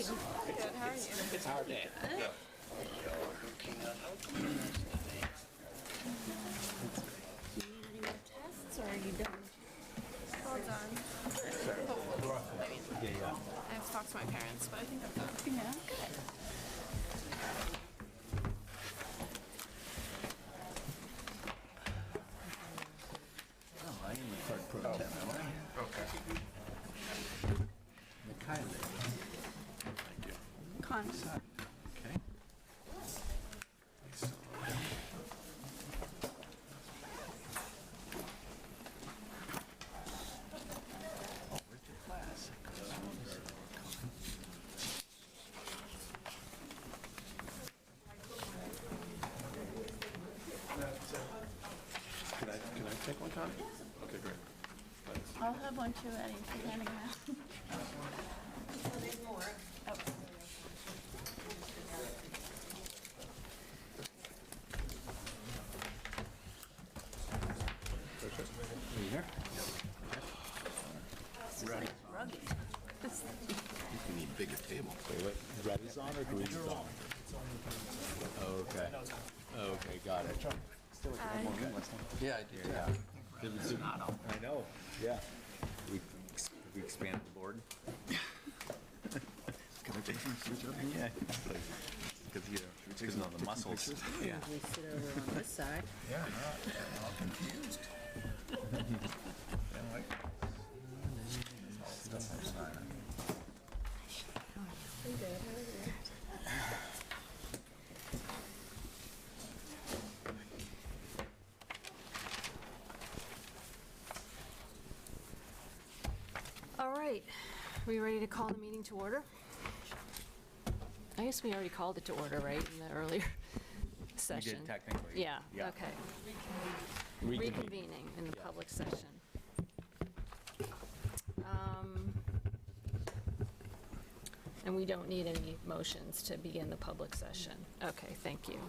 Good, how are you? It's a hard day. Do you need any more tests, or are you done? All done. I mean, I have to talk to my parents, but I think I'm done. Yeah, good. Oh, I am the clerk pro tem, am I? Okay. Mikhaili. Thank you. Con. Okay. Oh, where's your class? Can I take one, Connie? Okay, great. Thanks. I'll have one too, Eddie, if you're handing them out. There's more. Are you here? Ready. Rugged. You need a bigger table. Wait, red is on or green is on? Okay. Okay, got it. Still like one more room last time. Yeah, I did. Yeah. I know, yeah. We expanded the board. Can I take some switch up? Yeah. Because, you know, because on the muscles. Yeah. We sit over on this side. Yeah, I'm all confused. I'm good, how are you? All right, we ready to call the meeting to order? I guess we already called it to order, right, in the earlier session? We did technically. Yeah, Yeah. okay. Reconvene. Reconvening in the public session. And we don't need any motions to begin the public session. Okay, thank you.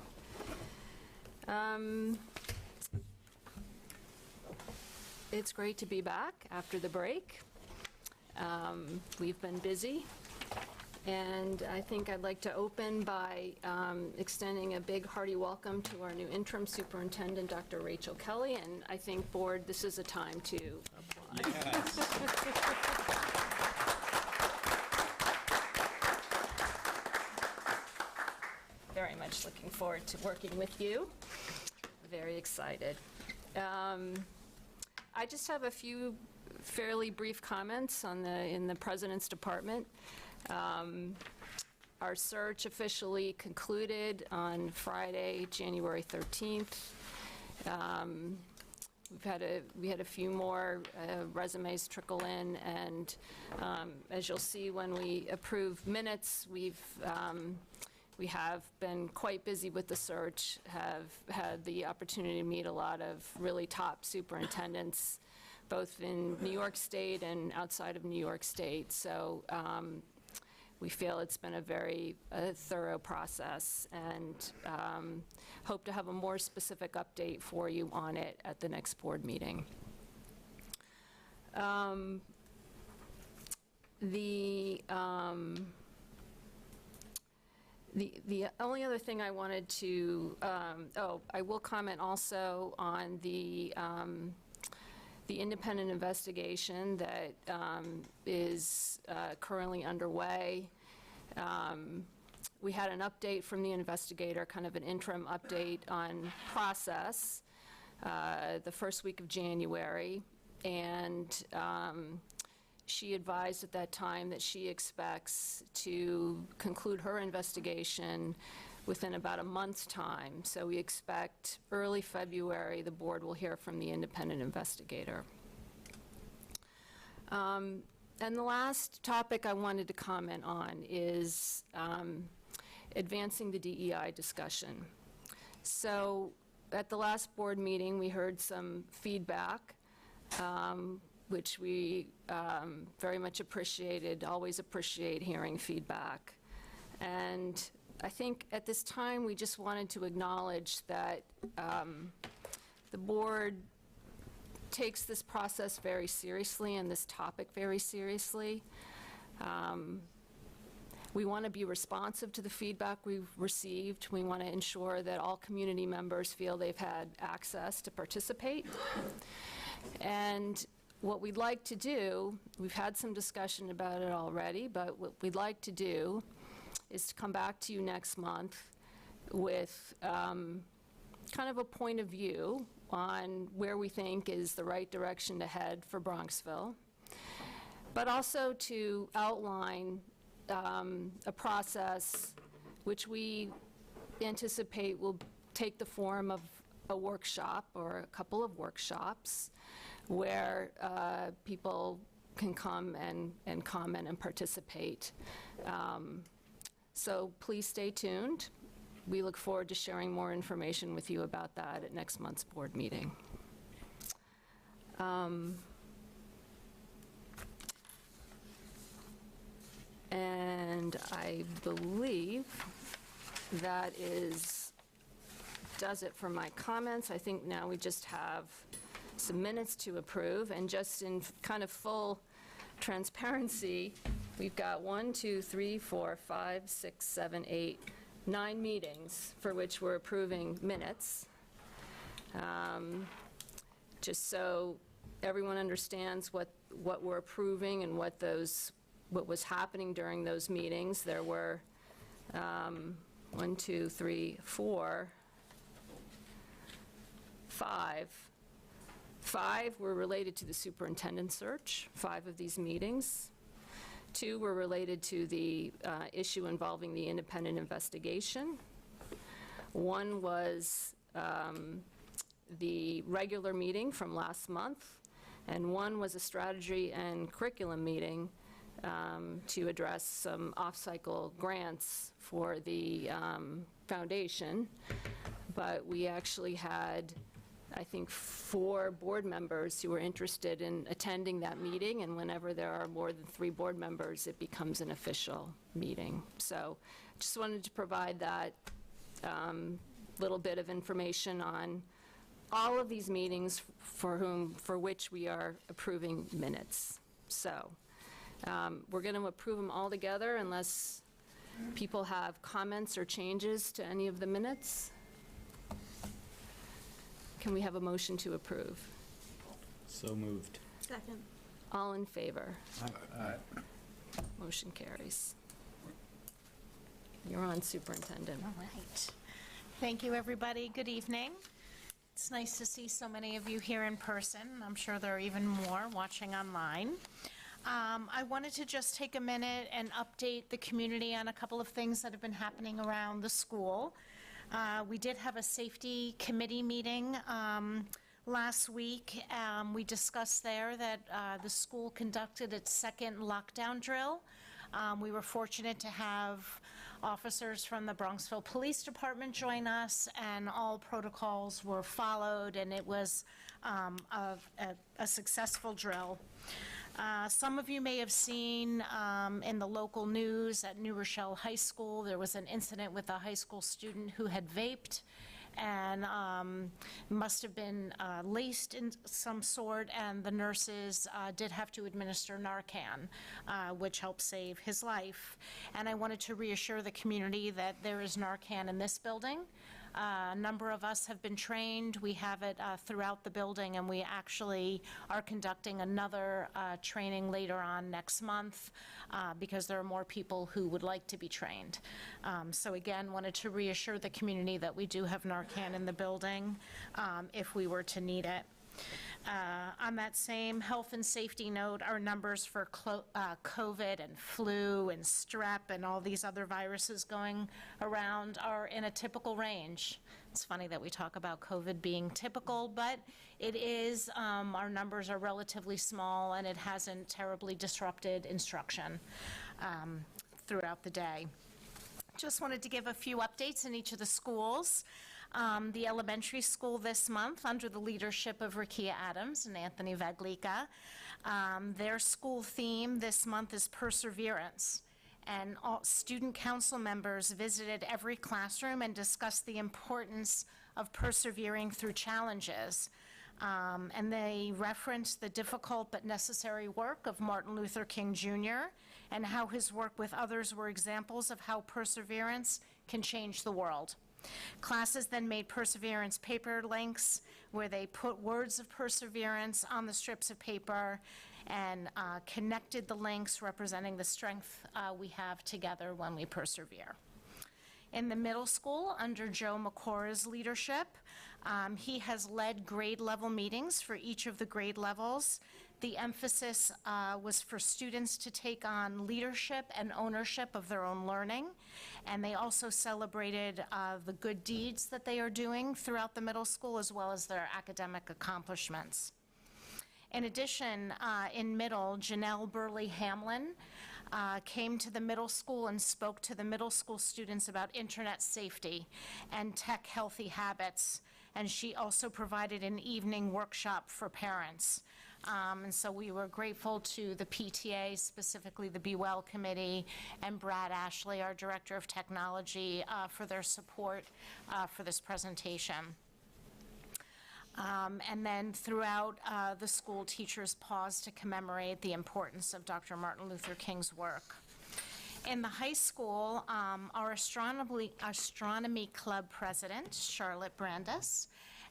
It's great to be back after the break. We've been busy, and I think I'd like to open by extending a big hearty welcome to our new interim superintendent, Dr. Rachel Kelly, and I think, board, this is a time to applaud. Very much looking forward to working with you. Very excited. I just have a few fairly brief comments on in the President's Department. Our search officially concluded on Friday, January 13th. We had a few more resumes trickle in, and as you'll see when we approve minutes, we have been quite busy with the search, have had the opportunity to meet a lot of really top superintendents, both in New York State and outside of New York State. So we feel it's been a very thorough process, and hope to have a more specific update for you on it at the next board meeting. The only other thing I wanted to, I will comment also on the independent investigation that is currently underway. We had an update from the investigator, kind of an interim update on process, the first week of January, and she advised at that time that she expects to conclude her investigation within about a month's time. So we expect early February the board will hear from the independent investigator. And the last topic I wanted to comment on is advancing the DEI discussion. So at the last board meeting, we heard some feedback, which we very much appreciated, always appreciate hearing feedback. And I think at this time, we just wanted to acknowledge that the board takes this process very seriously and this topic very seriously. We want to be responsive to the feedback we've received. We want to ensure that all community members feel they've had access to participate. And what we'd like to do, we've had some discussion about it already, but what we'd like to do is to come back to you next month with kind of a point of view on where we think is the right direction to head for Bronxville, but also to outline a process which we anticipate will take the form of a workshop or a couple of workshops where people can come and comment and participate. So please stay tuned. We look forward to sharing more information with you about that at next month's board meeting. And I believe that does it for my comments. I think now we just have some minutes to approve, and just in kind of full transparency, we've got 1, 2, 3, 4, 5, 6, 7, 8, 9 meetings for which we're approving minutes. Just so everyone understands what we're approving and what was happening during those meetings. There were 1, 2, 3, 4, 5. 5 were related to the superintendent search, 5 of these meetings. 2 were related to the issue involving the independent investigation. 1 was the regular meeting from last month, and 1 was a strategy and curriculum meeting to address some off-cycle grants for the foundation. But we actually had, I think, 4 board members who were interested in attending that meeting, and whenever there are more than 3 board members, it becomes an official meeting. So just wanted to provide that little bit of information on all of these meetings for which we are approving minutes. So we're going to approve them all together unless people have comments or changes to any of the minutes. Can we have a motion to approve? So moved. Second. All in favor? Aye. Motion carries. You're on, Superintendent. All right. Thank you, everybody. Good evening. It's nice to see so many of you here in person. I'm sure there are even more watching online. I wanted to just take a minute and update the community on a couple of things that have been happening around the school. We did have a safety committee meeting last week. We discussed there that the school conducted its second lockdown drill. We were fortunate to have officers from the Bronxville Police Department join us, and all protocols were followed, and it was a successful drill. Some of you may have seen in the local news at New Rochelle High School, there was an incident with a high school student who had vaped and must have been laced in some sort, and the nurses did have to administer Narcan, which helped save his life. And I wanted to reassure the community that there is Narcan in this building. A number of us have been trained. We have it throughout the building, and we actually are conducting another training later on next month because there are more people who would like to be trained. So again, wanted to reassure the community that we do have Narcan in the building if we were to need it. On that same health and safety note, our numbers for COVID and flu and strep and all these other viruses going around are in a typical range. It's funny that we talk about COVID being typical, but it is, our numbers are relatively small, and it hasn't terribly disrupted instruction throughout the day. Just wanted to give a few updates in each of the schools. The elementary school this month, under the leadership of Rakia Adams and Anthony Vaglica, their school theme this month is perseverance. And all student council members visited every classroom and discussed the importance of persevering through challenges. And they reference the difficult but necessary work of Martin Luther King Jr. and how his work with others were examples of how perseverance can change the world. Classes then made perseverance paper links where they put words of perseverance on the strips of paper and connected the links representing the strength we have together when we persevere. In the middle school, under Joe McCora's leadership, he has led grade level meetings for each of the grade levels. The emphasis was for students to take on leadership and ownership of their own learning, and they also celebrated the good deeds that they are doing throughout the middle school as well as their academic accomplishments. In addition, in middle, Janelle Burley Hamlin came to the middle school and spoke to the middle school students about internet safety and tech healthy habits, and she also provided an evening workshop for parents. And so we were grateful to the PTA, specifically the Be Well Committee, and Brad Ashley, our Director of Technology, for their support for this presentation. And then throughout the school, teachers paused to commemorate the importance of Dr. Martin Luther King's work. In the high school, our astronomy club president, Charlotte Brandis,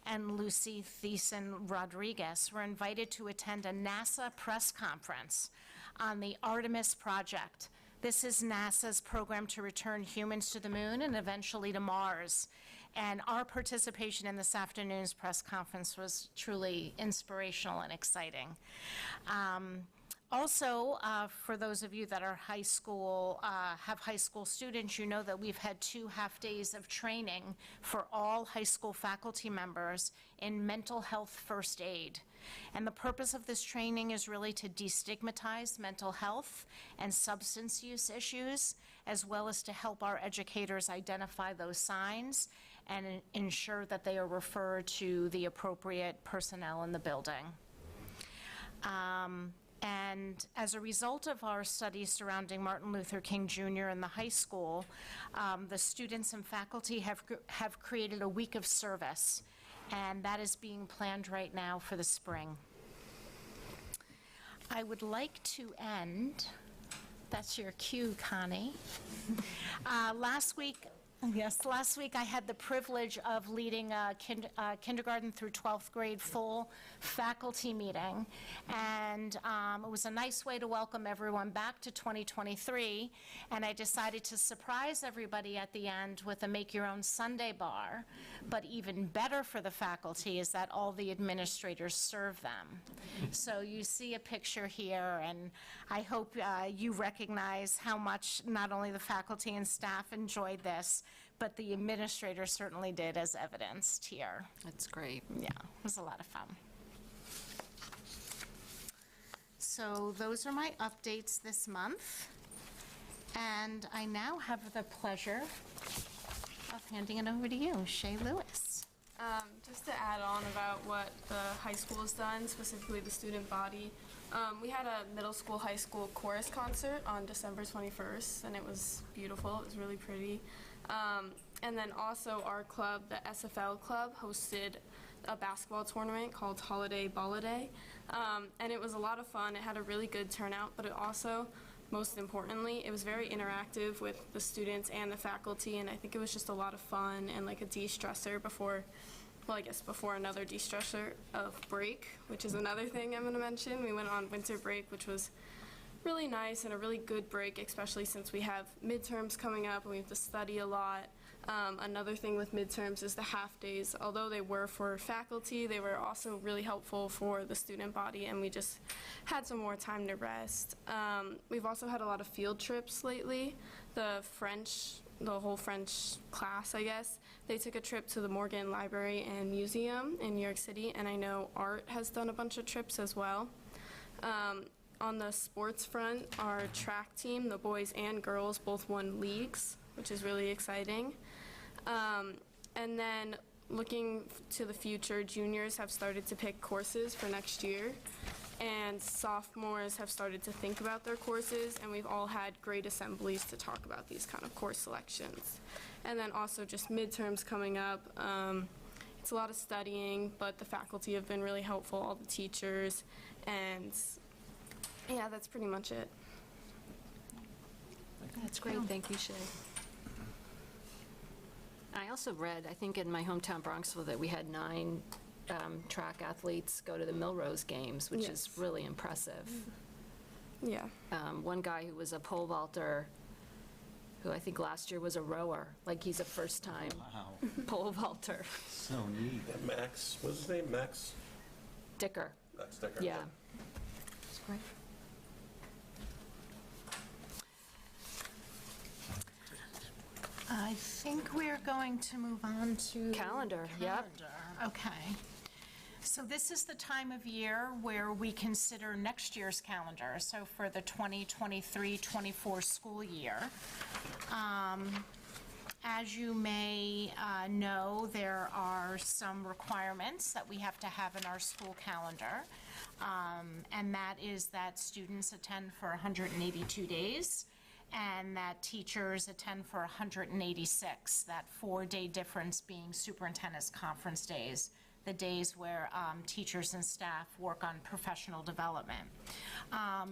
and Lucy Thiessen Rodriguez were invited to attend a NASA press conference on the Artemis project. This is NASA's program to return humans to the moon and eventually to Mars. And our participation in this afternoon's press conference was truly inspirational and exciting. Also, for those of you that are high school, have high school students, you know that we've had 2 half-days of training for all high school faculty members in mental health first aid. And the purpose of this training is really to destigmatize mental health and substance use issues, as well as to help our educators identify those signs and ensure that they are referred to the appropriate personnel in the building. And as a result of our studies surrounding Martin Luther King Jr. in the high school, the students and faculty have created a week of service, and that is being planned right now for the spring. I would like to end, that's your cue, Connie. Last week I had the privilege of leading a kindergarten through 12th grade full faculty meeting, and it was a nice way to welcome everyone back to 2023, and I decided to surprise everybody at the end with a make-your-own Sunday bar, but even better for the faculty is that all the administrators serve them. So you see a picture here, and I hope you recognize how much not only the faculty and staff enjoyed this, but the administrators certainly did, as evidenced here. That's great. Yeah, it was a lot of fun. So those are my updates this month. And I now have the pleasure of handing it over to you, Shay Lewis. Just to add on about what the high school has done, specifically the student body, we had a middle school, high school chorus concert on December 21st, and it was beautiful. It was really pretty. And then also our club, the SFL club, hosted a basketball tournament called Holiday Balladay, and it was a lot of fun. It had a really good turnout, but it also, most importantly, it was very interactive with the students and the faculty, and I think it was just a lot of fun and like a de-stressor before, well, I guess before another de-stressor of break, which is another thing I'm going to mention. We went on winter break, which was really nice and a really good break, especially since we have midterms coming up and we have to study a lot. Another thing with midterms is the half days. Although they were for faculty, they were also really helpful for the student body, and we just had some more time to rest. We've also had a lot of field trips lately. The whole French class, I guess, they took a trip to the Morgan Library and Museum in New York City, and I know Art has done a bunch of trips as well. On the sports front, our track team, the boys and girls, both won leagues, which is really exciting. And then looking to the future, juniors have started to pick courses for next year, and sophomores have started to think about their courses, and we've all had great assemblies to talk about these kind of course selections. And then also just midterms coming up. it's a lot of studying, but the faculty have been really helpful, all the teachers, and yeah, that's pretty much it. That's great, thank you, Shay. I also read, I think in my hometown Bronxville, that we had 9 track athletes go to the Milrose Games, which is Yes. really impressive. Yeah. One guy who was a pole vaulter, who I think last year was a rower, like he's a first-time Wow, pole vaulter. so neat. Max, what's his name? Max? Dicker, That's Decker. yeah. That's great. I think we're going to move on to... Calendar, yep. Calendar, okay. So this is the time of year where we consider next year's calendar, so for the 2023-24 school year. As you may know, there are some requirements that we have to have in our school calendar, and that is that students attend for 182 days, and that teachers attend for 186, that 4-day difference being superintendent's conference days, the days where teachers and staff work on professional development.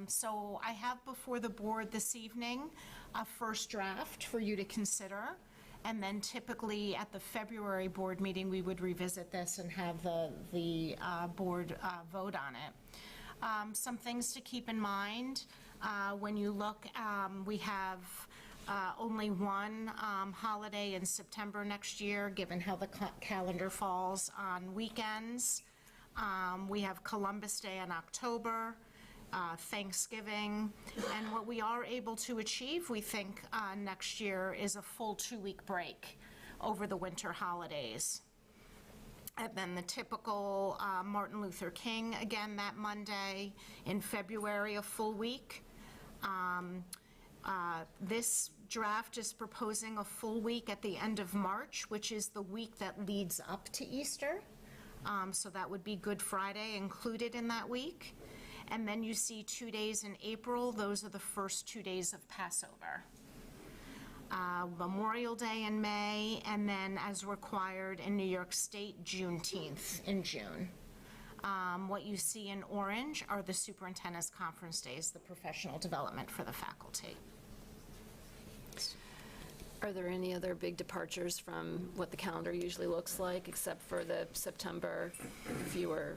So I have before the board this evening a first draft for you to consider, and then typically at the February board meeting, we would revisit this and have the board vote on it. Some things to keep in mind. When you look, we have only one holiday in September next year, given how the calendar falls on weekends. We have Columbus Day in October, Thanksgiving, and what we are able to achieve, we think, next year is a full 2-week break over the winter holidays. And then the typical Martin Luther King, again, that Monday. In February, a full week. This draft is proposing a full week at the end of March, which is the week that leads up to Easter. So that would be Good Friday included in that week. And then you see 2 days in April. Those are the first 2 days of Passover. Memorial Day in May, and then as required in New York State, Juneteenth in June. What you see in orange are the superintendent's conference days, the professional development for the faculty. Are there any other big departures from what the calendar usually looks like, except for the September fewer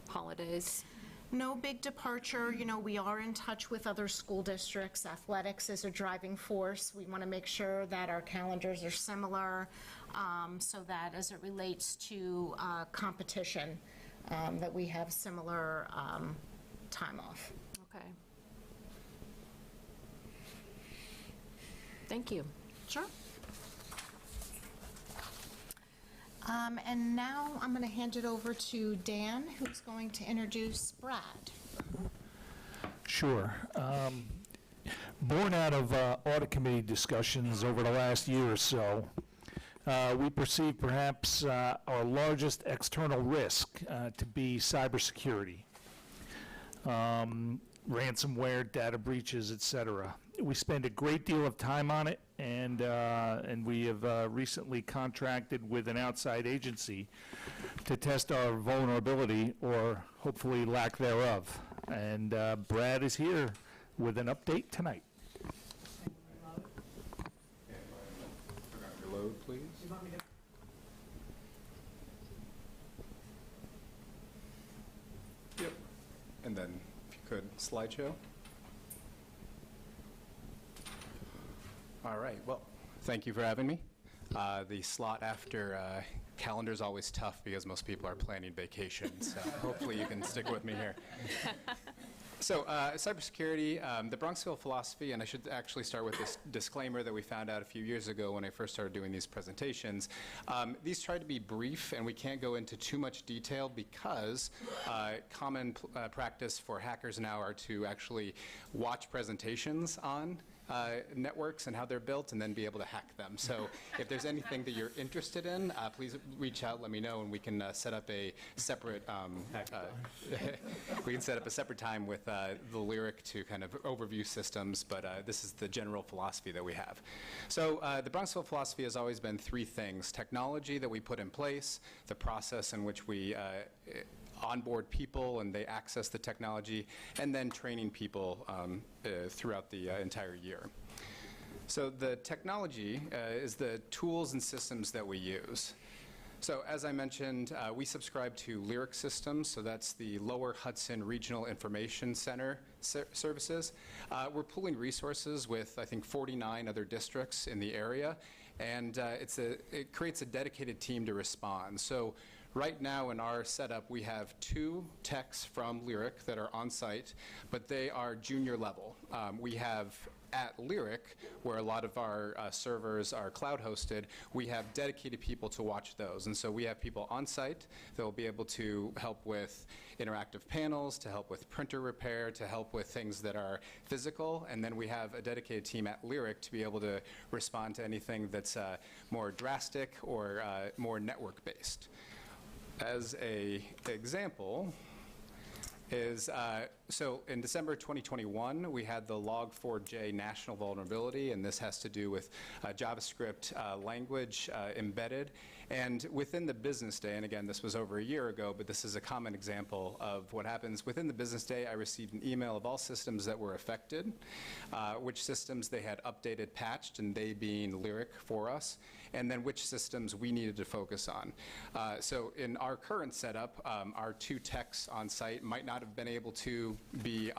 holidays? No big departure. You know, we are in touch with other school districts. Athletics is a driving force. We want to make sure that our calendars are similar, so that as it relates to competition, that we have similar time off. Okay. Thank you. Sure. And now I'm going to hand it over to Dan, who's going to introduce Brad. Sure. Born out of audit committee discussions over the last year or so, we perceive perhaps our largest external risk to be cybersecurity, ransomware, data breaches, etc. We spend a great deal of time on it, and we have recently contracted with an outside agency to test our vulnerability, or hopefully lack thereof. And Brad is here with an update tonight. Reload, please. Yep. And then, if you could, slideshow. All right, well, thank you for having me. The slot after calendar's always tough because most people are planning vacations, so hopefully you can stick with me here. So, cybersecurity, the Bronxville philosophy, and I should actually start with this disclaimer that we found out a few years ago when I first started doing these presentations. These try to be brief, and we can't go into too much detail because common practice for hackers now are to actually watch presentations on networks and how they're built, and then be able to hack them. So if there's anything that you're interested in, please reach out, let me know, and we can set up a separate we can set up a separate time with the Lyric to kind of overview systems, but this is the general philosophy that we have. So the Bronxville philosophy has always been three things: technology that we put in place, the process in which we onboard people and they access the technology, and then training people throughout the entire year. So the technology is the tools and systems that we use. So as I mentioned, we subscribe to Lyric Systems, so that's the Lower Hudson Regional Information Center services. We're pooling resources with, I think, 49 other districts in the area, and it creates a dedicated team to respond. So right now in our setup, we have 2 techs from Lyric that are on site, but they are junior level. We have at Lyric, where a lot of our servers are cloud hosted, we have dedicated people to watch those. And so we have people on site that will be able to help with interactive panels, to help with printer repair, to help with things that are physical. And then we have a dedicated team at Lyric to be able to respond to anything that's more drastic or more network-based. As an example, is, so in December 2021, we had the Log4j national vulnerability, and this has to do with JavaScript language embedded. And within the business day, and again, this was over a year ago, but this is a common example of what happens. Within the business day, I received an email of all systems that were affected, which systems they had updated, patched, and they being Lyric for us, and then which systems we needed to focus on. So in our current setup, our 2 techs on site might not have been able to be,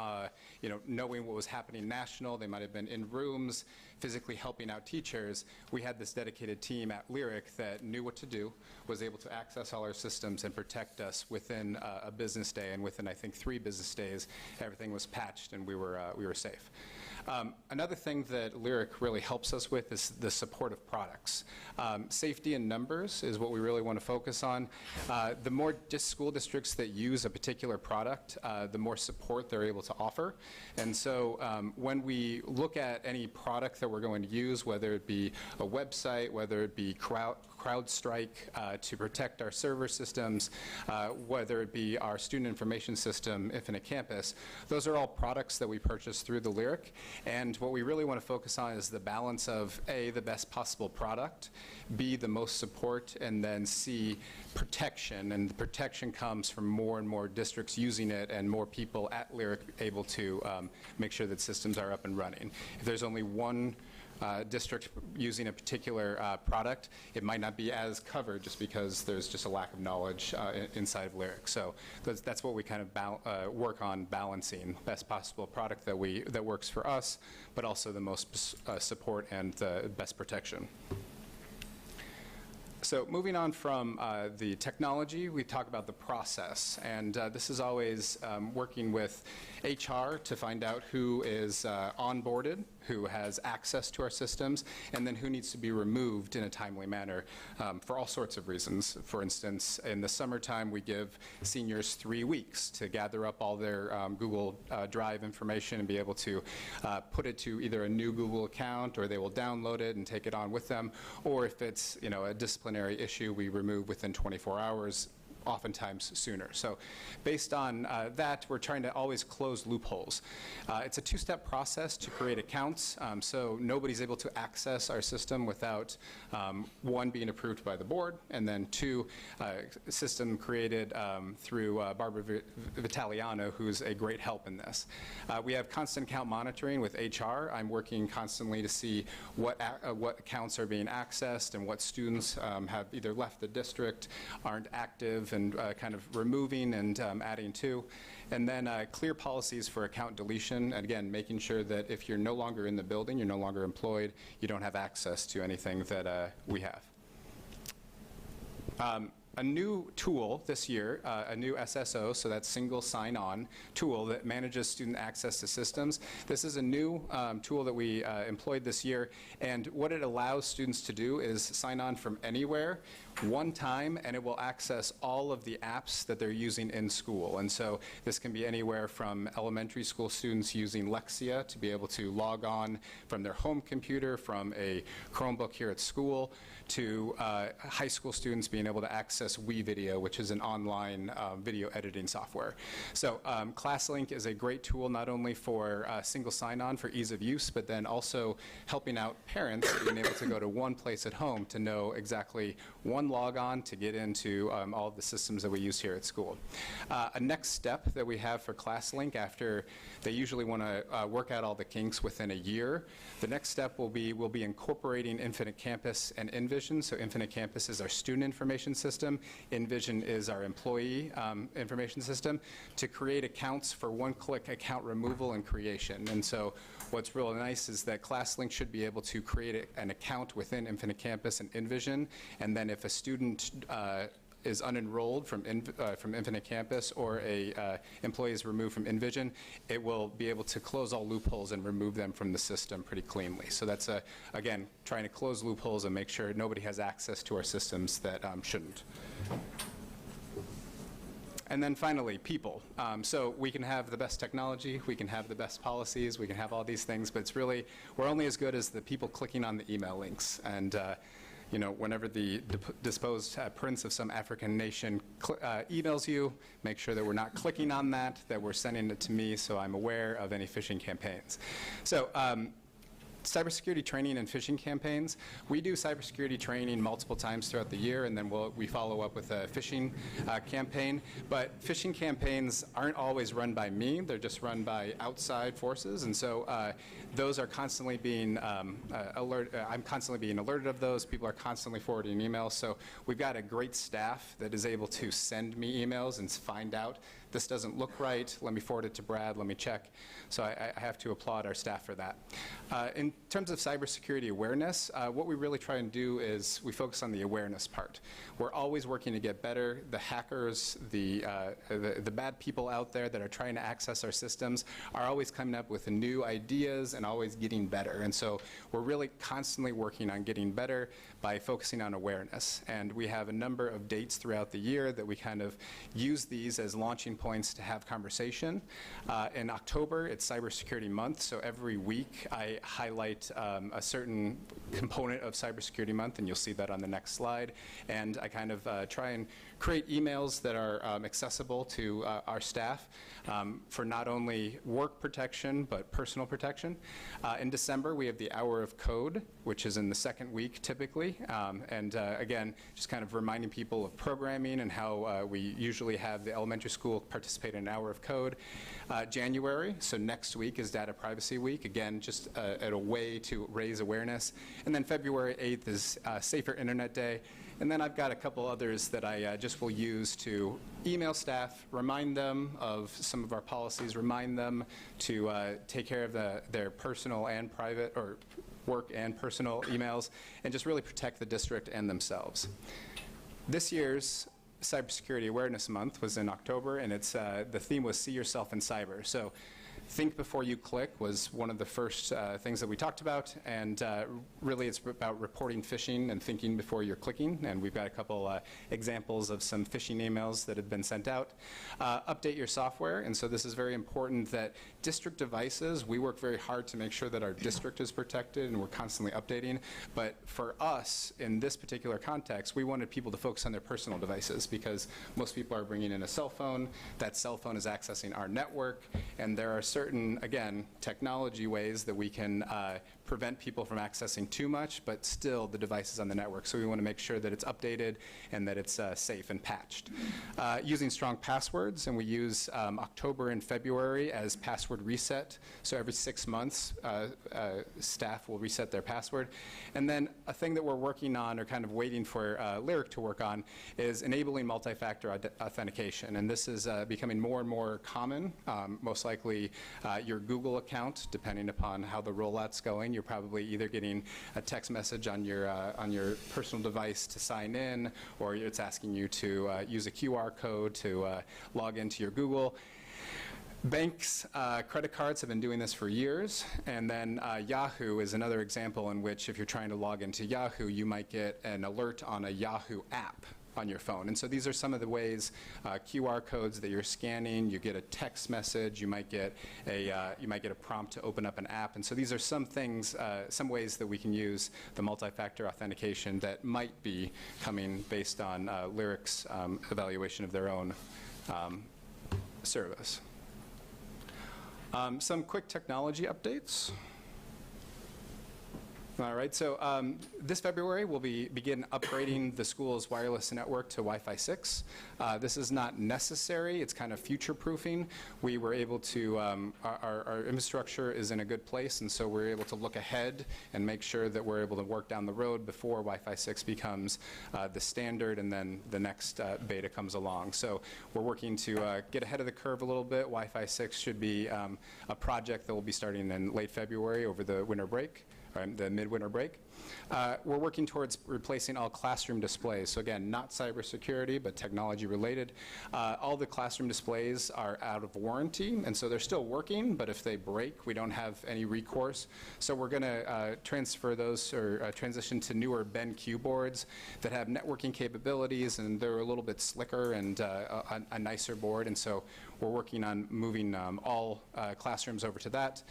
knowing what was happening national. They might have been in rooms, physically helping out teachers. We had this dedicated team at Lyric that knew what to do, was able to access all our systems and protect us within a business day, and within, I think, 3 business days, everything was patched and we were safe. Another thing that Lyric really helps us with is the support of products. Safety in numbers is what we really want to focus on. The more school districts that use a particular product, the more support they're able to offer. And so when we look at any product that we're going to use, whether it be a website, whether it be CrowdStrike to protect our server systems, whether it be our student information system, Infinite Campus, those are all products that we purchase through the Lyric. And what we really want to focus on is the balance of A, the best possible product, B, the most support, and then C, protection. And the protection comes from more and more districts using it and more people at Lyric able to make sure that systems are up and running. If there's only one district using a particular product, it might not be as covered just because there's just a lack of knowledge inside of Lyric. So that's what we kind of work on, balancing best possible product that works for us, but also the most support and the best protection. So moving on from the technology, we talk about the process. And this is always working with HR to find out who is onboarded, who has access to our systems, and then who needs to be removed in a timely manner for all sorts of reasons. For instance, in the summertime, we give seniors 3 weeks to gather up all their Google Drive information and be able to put it to either a new Google account, or they will download it and take it on with them. Or if it's a disciplinary issue, we remove within 24 hours. Oftentimes sooner. So based on that, we're trying to always close loopholes. It's a 2-step process to create accounts, so nobody's able to access our system without 1, being approved by the board, and then 2, a system created through Barbara Vitaliano, who's a great help in this. We have constant account monitoring with HR. I'm working constantly to see what accounts are being accessed and what students have either left the district, aren't active, and kind of removing and adding to. And then clear policies for account deletion. And again, making sure that if you're no longer in the building, you're no longer employed, you don't have access to anything that we have. A new tool this year, a new SSO, so that's single sign-on tool that manages student access to systems. This is a new tool that we employed this year, and what it allows students to do is sign on from anywhere one time, and it will access all of the apps that they're using in school. And so this can be anywhere from elementary school students using Lexia to be able to log on from their home computer, from a Chromebook here at school, to high school students being able to access WeVideo, which is an online video editing software. So ClassLink is a great tool not only for single sign-on for ease of use, but then also helping out parents being able to go to one place at home to know exactly one logon to get into all of the systems that we use here at school. A next step that we have for ClassLink, after they usually want to work out all the kinks within a year, the next step will be we'll be incorporating Infinite Campus and Envision. So Infinite Campus is our student information system. Envision is our employee information system, to create accounts for one-click account removal and creation. And so what's really nice is that ClassLink should be able to create an account within Infinite Campus and Envision, and then if a student is unenrolled from Infinite Campus, or a employee is removed from Envision, it will be able to close all loopholes and remove them from the system pretty cleanly. So that's, again, trying to close loopholes and make sure nobody has access to our systems that shouldn't. And then finally, people. So we can have the best technology, we can have the best policies, we can have all these things, but it's really, we're only as good as the people clicking on the email links. And you know, whenever the disposed prince of some African nation emails you, make sure that we're not clicking on that, that we're sending it to me so I'm aware of any phishing campaigns. So cybersecurity training and phishing campaigns. We do cybersecurity training multiple times throughout the year, and then we follow up with a phishing campaign. But phishing campaigns aren't always run by me. They're just run by outside forces. And so those are constantly being I'm constantly being alerted of those. People are constantly forwarding emails. So we've got a great staff that is able to send me emails and find out, this doesn't look right, let me forward it to Brad, let me check. So I have to applaud our staff for that. In terms of cybersecurity awareness, what we really try and do is we focus on the awareness part. We're always working to get better. The hackers, the bad people out there that are trying to access our systems are always coming up with new ideas and always getting better. And so we're really constantly working on getting better by focusing on awareness. And we have a number of dates throughout the year that we kind of use these as launching points to have conversation. In October, it's Cybersecurity Month, so every week I highlight a certain component of Cybersecurity Month, and you'll see that on the next slide. And I kind of try and create emails that are accessible to our staff for not only work protection, but personal protection. In December, we have the Hour of Code, which is in the second week typically. And again, just kind of reminding people of programming and how we usually have the elementary school participate in an Hour of Code. January, so next week, is Data Privacy Week. Again, just a way to raise awareness. And then February 8th is Safer Internet Day. And then I've got a couple others that I just will use to email staff, remind them of some of our policies, remind them to take care of their personal and private, or work and personal emails, and just really protect the district and themselves. This year's Cybersecurity Awareness Month was in October, and it's the theme was See Yourself in Cyber. So think before you click was one of the first things that we talked about, and really it's about reporting phishing and thinking before you're clicking, and we've got a couple examples of some phishing emails that have been sent out. Update your software, and so this is very important that district devices, we work very hard to make sure that our district is protected and we're constantly updating, but for us, in this particular context, we wanted people to focus on their personal devices because most people are bringing in a cell phone, that cell phone is accessing our network, and there are certain, again, technology ways that we can prevent people from accessing too much, but still the device is on the network. So we want to make sure that it's updated and that it's safe and patched. Using strong passwords, and we use October and February as password reset. So every 6 months, staff will reset their password. And then a thing that we're working on, or kind of waiting for Lyric to work on, is enabling multi-factor authentication. And this is becoming more and more common. Most likely your Google account, depending upon how the rollout's going, you're probably either getting a text message on your personal device to sign in, or it's asking you to use a QR code to log into your Google. Banks, credit cards have been doing this for years, and then Yahoo is another example in which if you're trying to log into Yahoo, you might get an alert on a Yahoo app on your phone. And so these are some of the ways, QR codes that you're scanning, you get a text message, you might get a prompt to open up an app. And so these are some things, some ways that we can use the multi-factor authentication that might be coming based on Lyric's evaluation of their own service. Some quick technology updates. All right, so this February we'll begin upgrading the school's wireless network to Wi-Fi 6. This is not necessary, it's kind of future-proofing. We were able to, our infrastructure is in a good place, and so we're able to look ahead and make sure that we're able to work down the road before Wi-Fi 6 becomes the standard and then the next beta comes along. So we're working to get ahead of the curve a little bit. Wi-Fi 6 should be a project that will be starting in late February over the winter break. The midwinter break. We're working towards replacing all classroom displays. So again, not cybersecurity, but technology related. All the classroom displays are out of warranty, and so they're still working, but if they break, we don't have any recourse. So we're gonna transfer those or transition to newer BenQ boards that have networking capabilities, and they're a little bit slicker and a nicer board, and so we're working on moving all classrooms over to that.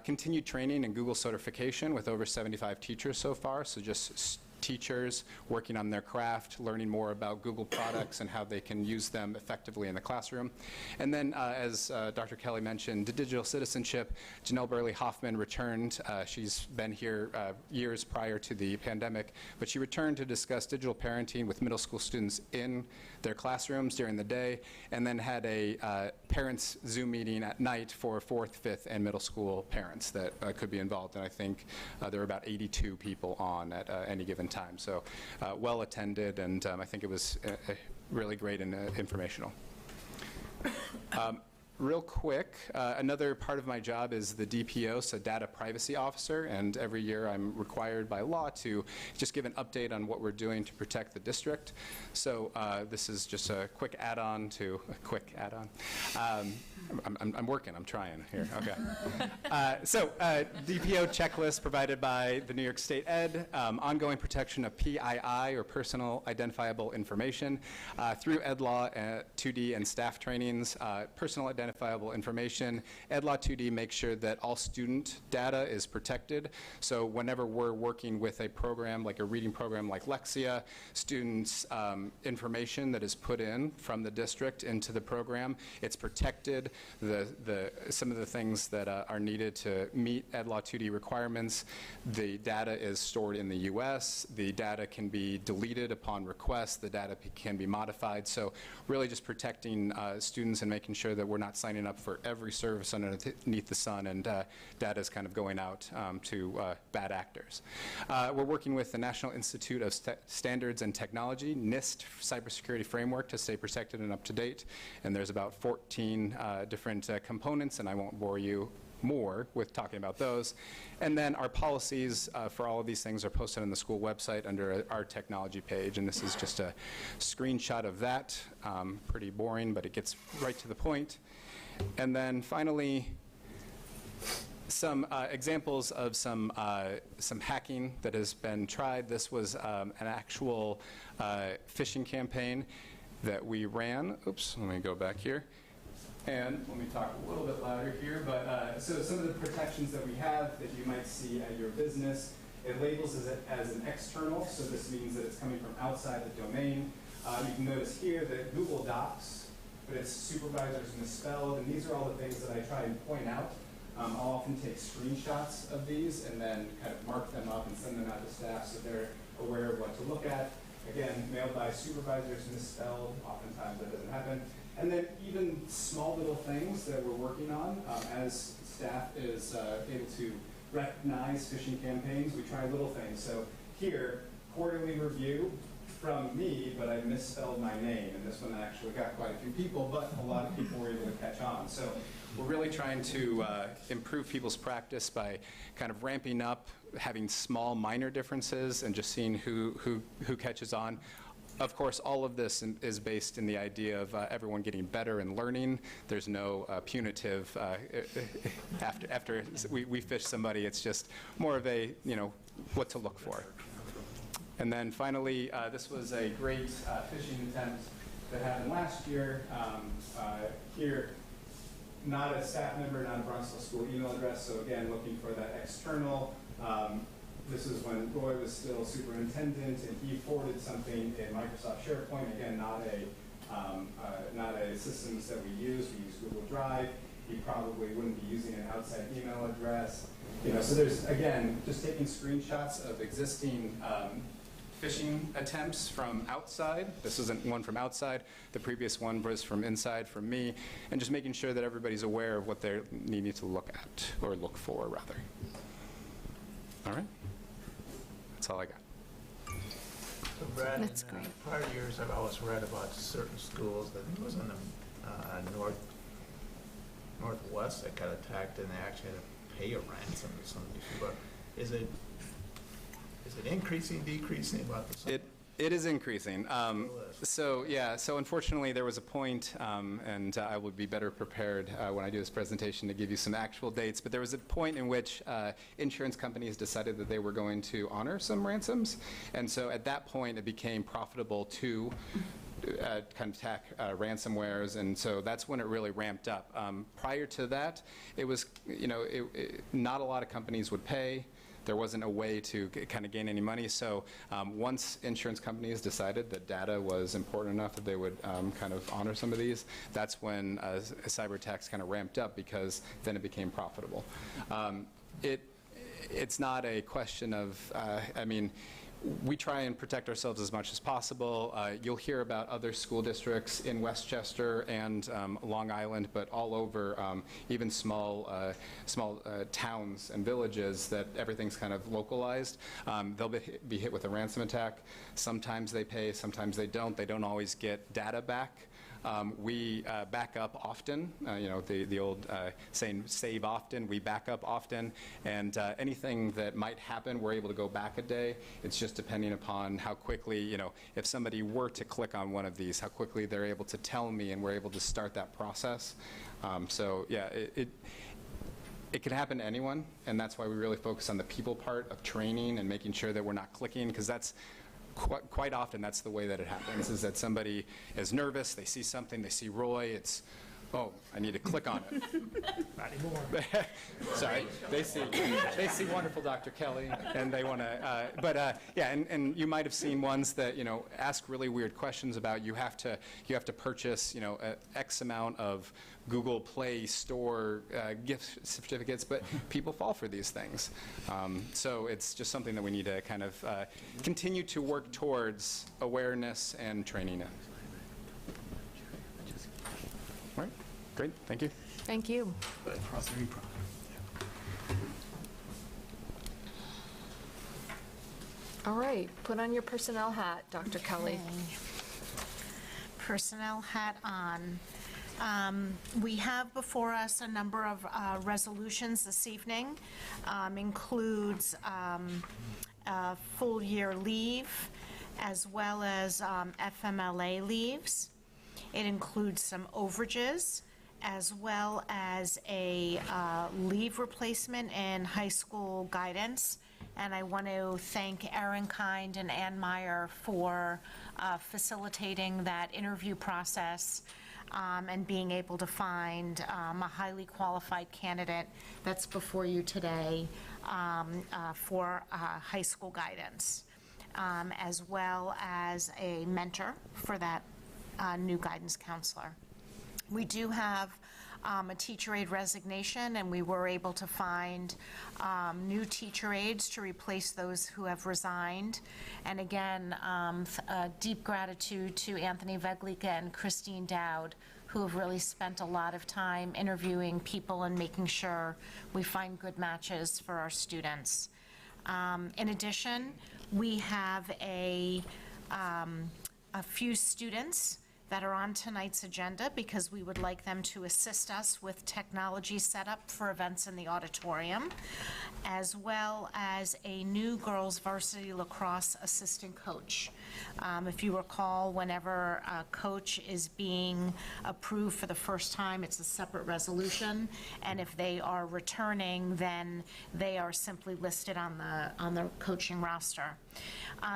Continued training and Google certification with over 75 teachers so far, so just teachers working on their craft, learning more about Google products and how they can use them effectively in the classroom. And then, as Dr. Kelly mentioned, digital citizenship. Janelle Burley-Hoffman returned. She's been here years prior to the pandemic, but she returned to discuss digital parenting with middle school students in their classrooms during the day, and then had a parents Zoom meeting at night for 4th, 5th, and middle school parents that could be involved. And I think there were about 82 people on at any given time. So well attended, and I think it was really great and informational. Real quick, another part of my job is the DPO, so Data Privacy Officer, and every year I'm required by law to just give an update on what we're doing to protect the district. So this is just a quick add-on to a quick add-on. I'm working, I'm trying here, okay. So DPO checklist provided by the New York State Ed, ongoing protection of PII, or personal identifiable information, through Ed Law 2D and staff trainings, personal identifiable information. Ed Law 2D makes sure that all student data is protected. So whenever we're working with a program, like a reading program like Lexia, students' information that is put in from the district into the program, it's protected. Some of the things that are needed to meet Ed Law 2D requirements, the data is stored in the US, the data can be deleted upon request, the data can be modified. So really just protecting students and making sure that we're not signing up for every service underneath the sun, and data is kind of going out to bad actors. We're working with the National Institute of Standards and Technology, NIST cybersecurity framework, to stay protected and up to date. And there's about 14 different components, and I won't bore you more with talking about those. And then our policies for all of these things are posted on the school website under our technology page, and this is just a screenshot of that. Pretty boring, but it gets right to the point. And then finally, some examples of some hacking that has been tried. This was an actual phishing campaign that we ran. Oops, let me go back here. And let me talk a little bit louder here, but so some of the protections that we have that you might see at your business, it labels it as an external, so this means that it's coming from outside the domain. You can notice here that Google Docs, but it's supervisors misspelled, and these are all the things that I try and point out. I'll often take screenshots of these and then kind of mark them up and send them out to staff so they're aware of what to look at. Again, mailed by supervisors misspelled, oftentimes that doesn't happen. And then even small little things that we're working on, as staff is able to recognize phishing campaigns, we try little things. So here, quarterly review from me, but I misspelled my name, and this one actually got quite a few people, but a lot of people were able to catch on. So we're really trying to improve people's practice by kind of ramping up, having small minor differences, and just seeing who catches on. Of course, all of this is based in the idea of everyone getting better and learning. There's no punitive, after we fish somebody, it's just more of a, what to look for. And then finally, this was a great fishing attempt that happened last year. Here, not a staff member, not a Bronxville school email address, so again, looking for that external. This is when Roy was still superintendent, and he forwarded something in Microsoft SharePoint. Again, not a systems that we use. We use Google Drive. He probably wouldn't be using an outside email address. So there's, again, just taking screenshots of existing phishing attempts from outside. This isn't one from outside. The previous one was from inside, from me, and just making sure that everybody's aware of what they're needing to look at, or look for, rather. All right? That's all I got. So Brad, That's in great. prior years, I've always read about certain schools that it was in the northwest that got attacked, and they actually had to pay a ransom to some of these people. Is it increasing, decreasing about the same? It is increasing. Still is. So unfortunately, there was a point, and I would be better prepared when I do this presentation to give you some actual dates, but there was a point in which insurance companies decided that they were going to honor some ransoms, and so at that point, it became profitable to kind of attack ransomwares, and so that's when it really ramped up. Prior to that, it was, not a lot of companies would pay. There wasn't a way to kind of gain any money. So once insurance companies decided that data was important enough that they would kind of honor some of these, that's when cyber attacks kind of ramped up, because then it became profitable. It's not a question of, we try and protect ourselves as much as possible. You'll hear about other school districts in Westchester and Long Island, but all over, even small towns and villages, that everything's kind of localized. They'll be hit with a ransom attack. Sometimes they pay, sometimes they don't. They don't always get data back. We back up often, the old saying, save often, we back up often, and anything that might happen, we're able to go back a day. It's just depending upon how quickly, if somebody were to click on one of these, how quickly they're able to tell me, and we're able to start that process. So yeah, it can happen to anyone, and that's why we really focus on the people part of training and making sure that we're not clicking, because that's quite often that's the way that it happens, is that somebody is nervous, they see something, they see Roy, it's, oh, I need to click on it. Not anymore. Sorry, they see wonderful Dr. Kelly, and they want to, and you might have seen ones that, ask really weird questions about, you have to purchase, X amount of Google Play Store gift certificates, but people fall for these things. So it's just something that we need to kind of continue to work towards awareness and training in. All right, great, thank you. Thank you. All right, put on your personnel hat, Dr. Kelly. Personnel hat on. We have before us a number of resolutions this evening. Includes full year leave, as well as FMLA leaves. It includes some overages, as well as a leave replacement in high school guidance. And I want to thank Erin Kind and Ann Meyer for facilitating that interview process and being able to find a highly qualified candidate that's before you today for high school guidance, as well as a mentor for that new guidance counselor. We do have a teacher aide resignation, and we were able to find new teacher aides to replace those who have resigned. And again, deep gratitude to Anthony Veglica and Christine Dowd, who have really spent a lot of time interviewing people and making sure we find good matches for our students. In addition, we have a few students that are on tonight's agenda because we would like them to assist us with technology setup for events in the auditorium, as well as a new girls varsity lacrosse assistant coach. If you recall, whenever a coach is being approved for the first time, it's a separate resolution, and if they are returning, then they are simply listed on the coaching roster.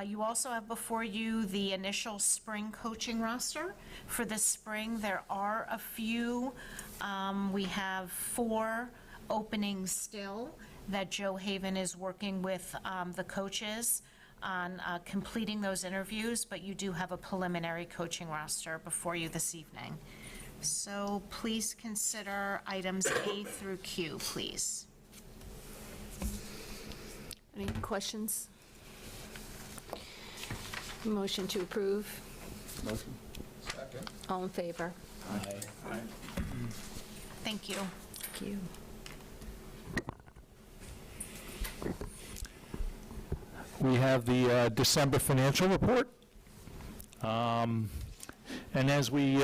You also have before you the initial spring coaching roster. For this spring, there are a few. We have 4 openings still that Joe Haven is working with the coaches on completing those interviews, but you do have a preliminary coaching roster before you this evening. So please consider items A through Q, please. Any questions? Motion to approve. Motion? All in favor? Aye. Thank you. Thank you. We have the December financial report. And as we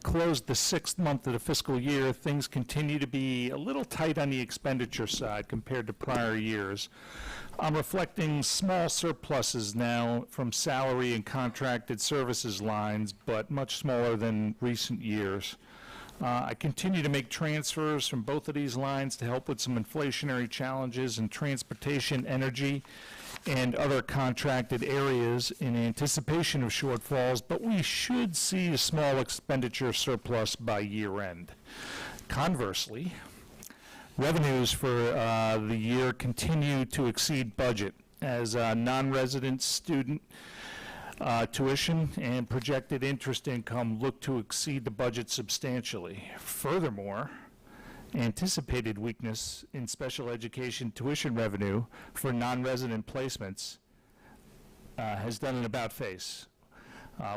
close the 6th month of the fiscal year, things continue to be a little tight on the expenditure side compared to prior years. I'm reflecting small surpluses now from salary and contracted services lines, but much smaller than recent years. I continue to make transfers from both of these lines to help with some inflationary challenges in transportation, energy, and other contracted areas in anticipation of shortfalls, but we should see a small expenditure surplus by year end. Conversely, revenues for the year continue to exceed budget as non-resident student tuition and projected interest income look to exceed the budget substantially. Furthermore, anticipated weakness in special education tuition revenue for non-resident placements has done an about-face.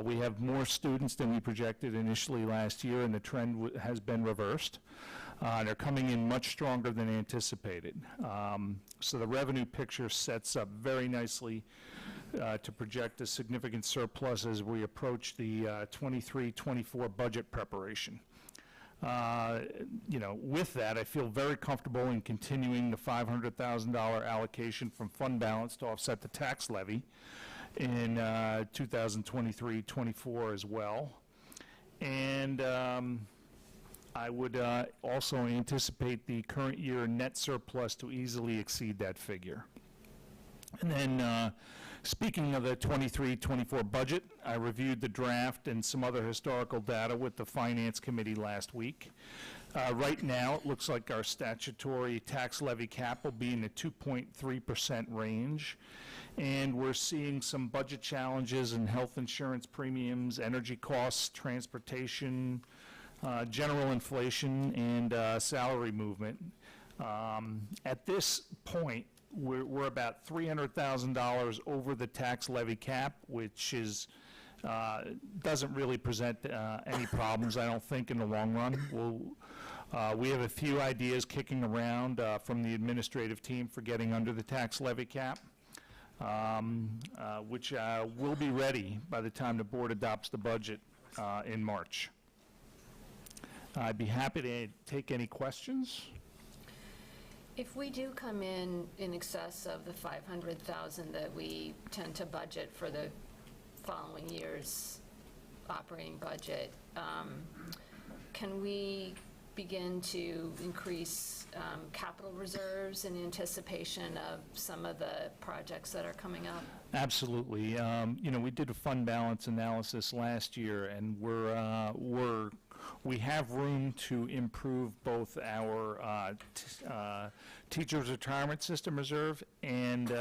We have more students than we projected initially last year, and the trend has been reversed. They're coming in much stronger than anticipated. So the revenue picture sets up very nicely to project a significant surplus as we approach the 23-24 budget preparation. With that, I feel very comfortable in continuing the $500,000 allocation from fund balance to offset the tax levy in 2023-24 as well. And I would also anticipate the current year net surplus to easily exceed that figure. And then, speaking of the 23-24 budget, I reviewed the draft and some other historical data with the Finance Committee last week. Right now, it looks like our statutory tax levy cap will be in the 2.3% range, and we're seeing some budget challenges in health insurance premiums, energy costs, transportation, general inflation, and salary movement. At this point, we're about $300,000 over the tax levy cap, which is doesn't really present any problems, I don't think, in the long run. We have a few ideas kicking around from the administrative team for getting under the tax levy cap, which will be ready by the time the board adopts the budget in March. I'd be happy to take any questions. If we do come in excess of the $500,000 that we tend to budget for the following year's operating budget, can we begin to increase capital reserves in anticipation of some of the projects that are coming up? Absolutely. We did a fund balance analysis last year, and we have room to improve both our teachers' retirement system reserve and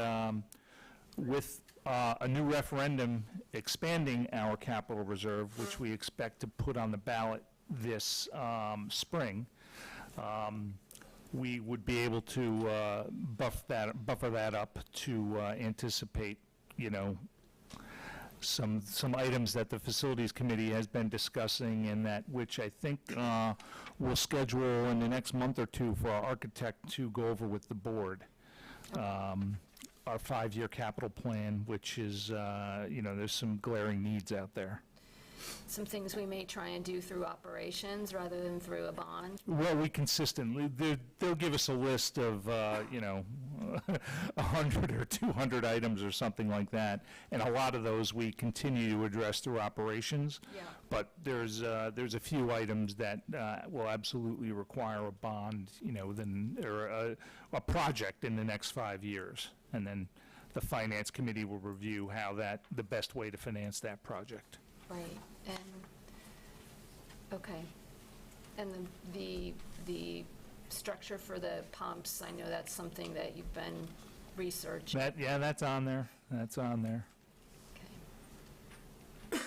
with a new referendum expanding our capital reserve, which we expect to put on the ballot this spring, we would be able to buffer that up to anticipate, some items that the Facilities Committee has been discussing, and that which I think we'll schedule in the next month or two for our architect to go over with the board. Our 5-year capital plan, which is, there's some glaring needs out there. some things we may try and do through operations rather than through a bond? Well, we consistently, they'll give us a list of, 100 or 200 items or something like that, and a lot of those we continue to address through operations. Yeah. But there's a few items that will absolutely require a bond, or a project in the next 5 years. And then the Finance Committee will review the best way to finance that project. Right, and, okay. And the structure for the pumps, I know that's something that you've been researching. That's on there. That's on there. Okay.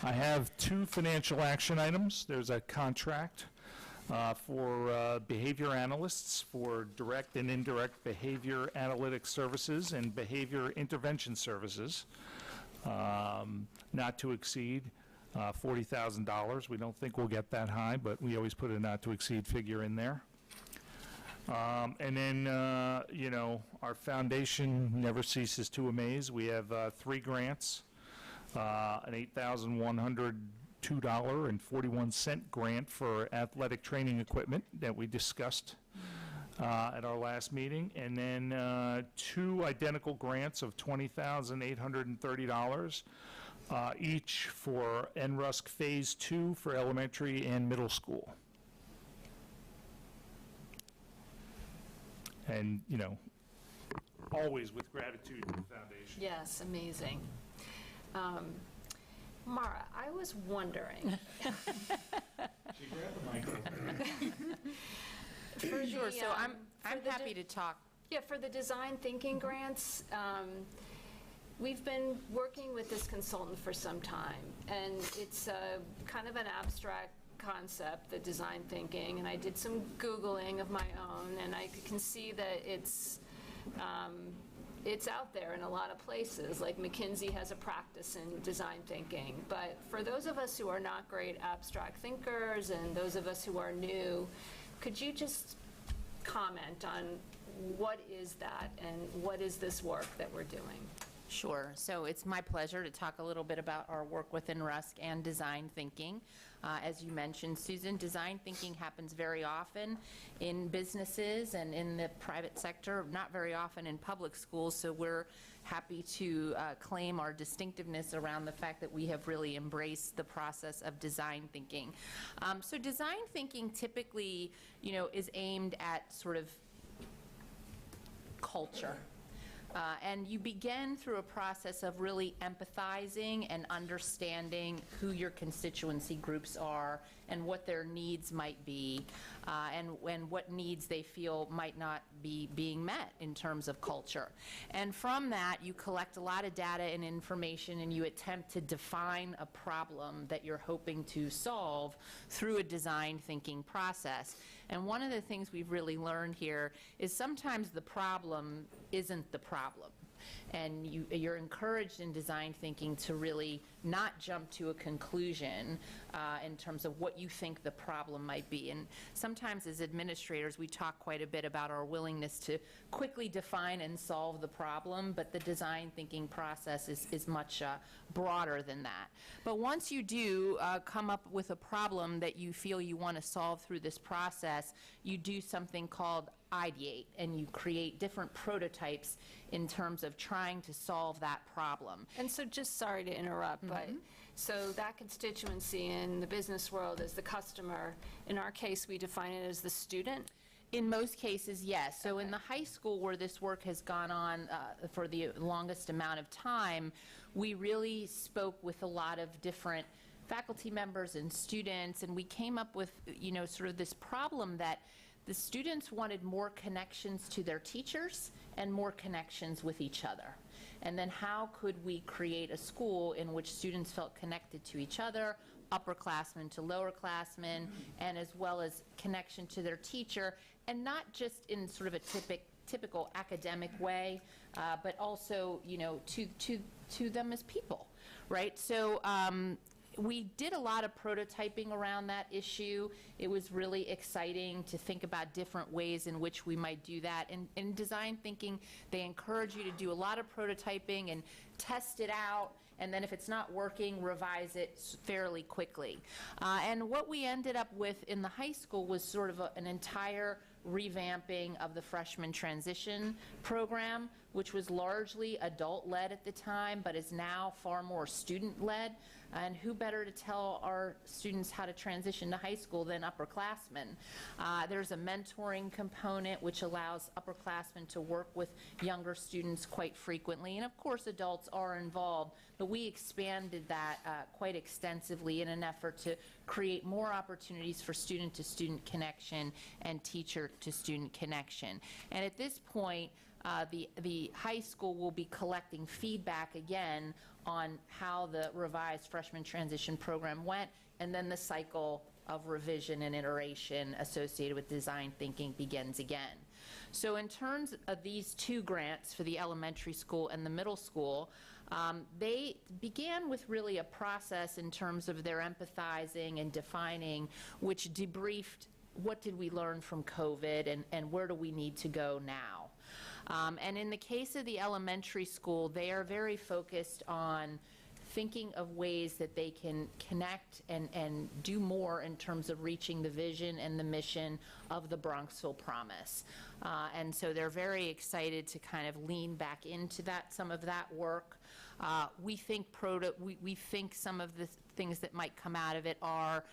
I have 2 financial action items. There's a contract for behavior analysts for direct and indirect behavior analytics services and behavior intervention services, not to exceed $40,000. We don't think we'll get that high, but we always put a not to exceed figure in there. And then, our foundation never ceases to amaze. We have 3 grants, an $8,102.41 grant for athletic training equipment that we discussed at our last meeting, and then 2 identical grants of $20,830, each for NRUSC Phase 2 for elementary and middle school. And, always with gratitude to the foundation. Yes, amazing. Mara, I was wondering. She grabbed the microphone. Sure, so I'm happy to talk. Yeah, for the design thinking grants, we've been working with this consultant for some time, and it's kind of an abstract concept, the design thinking, and I did some Googling of my own, and I can see that it's out there in a lot of places, like McKinsey has a practice in design thinking. But for those of us who are not great abstract thinkers and those of us who are new, could you just comment on what is that and what is this work that we're doing? Sure. So it's my pleasure to talk a little bit about our work within RUSC and design thinking. As you mentioned, Susan, design thinking happens very often in businesses and in the private sector, not very often in public schools, so we're happy to claim our distinctiveness around the fact that we have really embraced the process of design thinking. So design thinking typically, is aimed at sort of culture. And you begin through a process of really empathizing and understanding who your constituency groups are and what their needs might be, and what needs they feel might not be being met in terms of culture. And from that, you collect a lot of data and information, and you attempt to define a problem that you're hoping to solve through a design thinking process. And one of the things we've really learned here is sometimes the problem isn't the problem. And you're encouraged in design thinking to really not jump to a conclusion in terms of what you think the problem might be. And sometimes as administrators, we talk quite a bit about our willingness to quickly define and solve the problem, but the design thinking process is much broader than that. But once you do come up with a problem that you feel you want to solve through this process, you do something called ideate, and you create different prototypes in terms of trying to solve that problem. And so just sorry to interrupt, but so that constituency in the business world is the customer. In our case, we define it as the student. In most cases, yes. So in the high school where this work has gone on for the longest amount of time, we really spoke with a lot of different faculty members and students, and we came up with, sort of this problem that the students wanted more connections to their teachers and more connections with each other. And then how could we create a school in which students felt connected to each other, upperclassmen to lowerclassmen, and as well as connection to their teacher, and not just in sort of a typical academic way, but also, to them as people, right? So we did a lot of prototyping around that issue. It was really exciting to think about different ways in which we might do that. And in design thinking, they encourage you to do a lot of prototyping and test it out, and then if it's not working, revise it fairly quickly. And what we ended up with in the high school was sort of an entire revamping of the freshman transition program, which was largely adult-led at the time, but is now far more student-led. And who better to tell our students how to transition to high school than upperclassmen? There's a mentoring component which allows upperclassmen to work with younger students quite frequently, and of course adults are involved, but we expanded that quite extensively in an effort to create more opportunities for student-to-student connection and teacher-to-student connection. And at this point, the high school will be collecting feedback again on how the revised freshman transition program went, and then the cycle of revision and iteration associated with design thinking begins again. So in terms of these two grants for the elementary school and the middle school, they began with really a process in terms of their empathizing and defining, which debriefed what did we learn from COVID and where do we need to go now. And in the case of the elementary school, they are very focused on thinking of ways that they can connect and do more in terms of reaching the vision and the mission of the Bronxville Promise. And so they're very excited to kind of lean back into that, some of that work. We think some of the things that might come out of it are,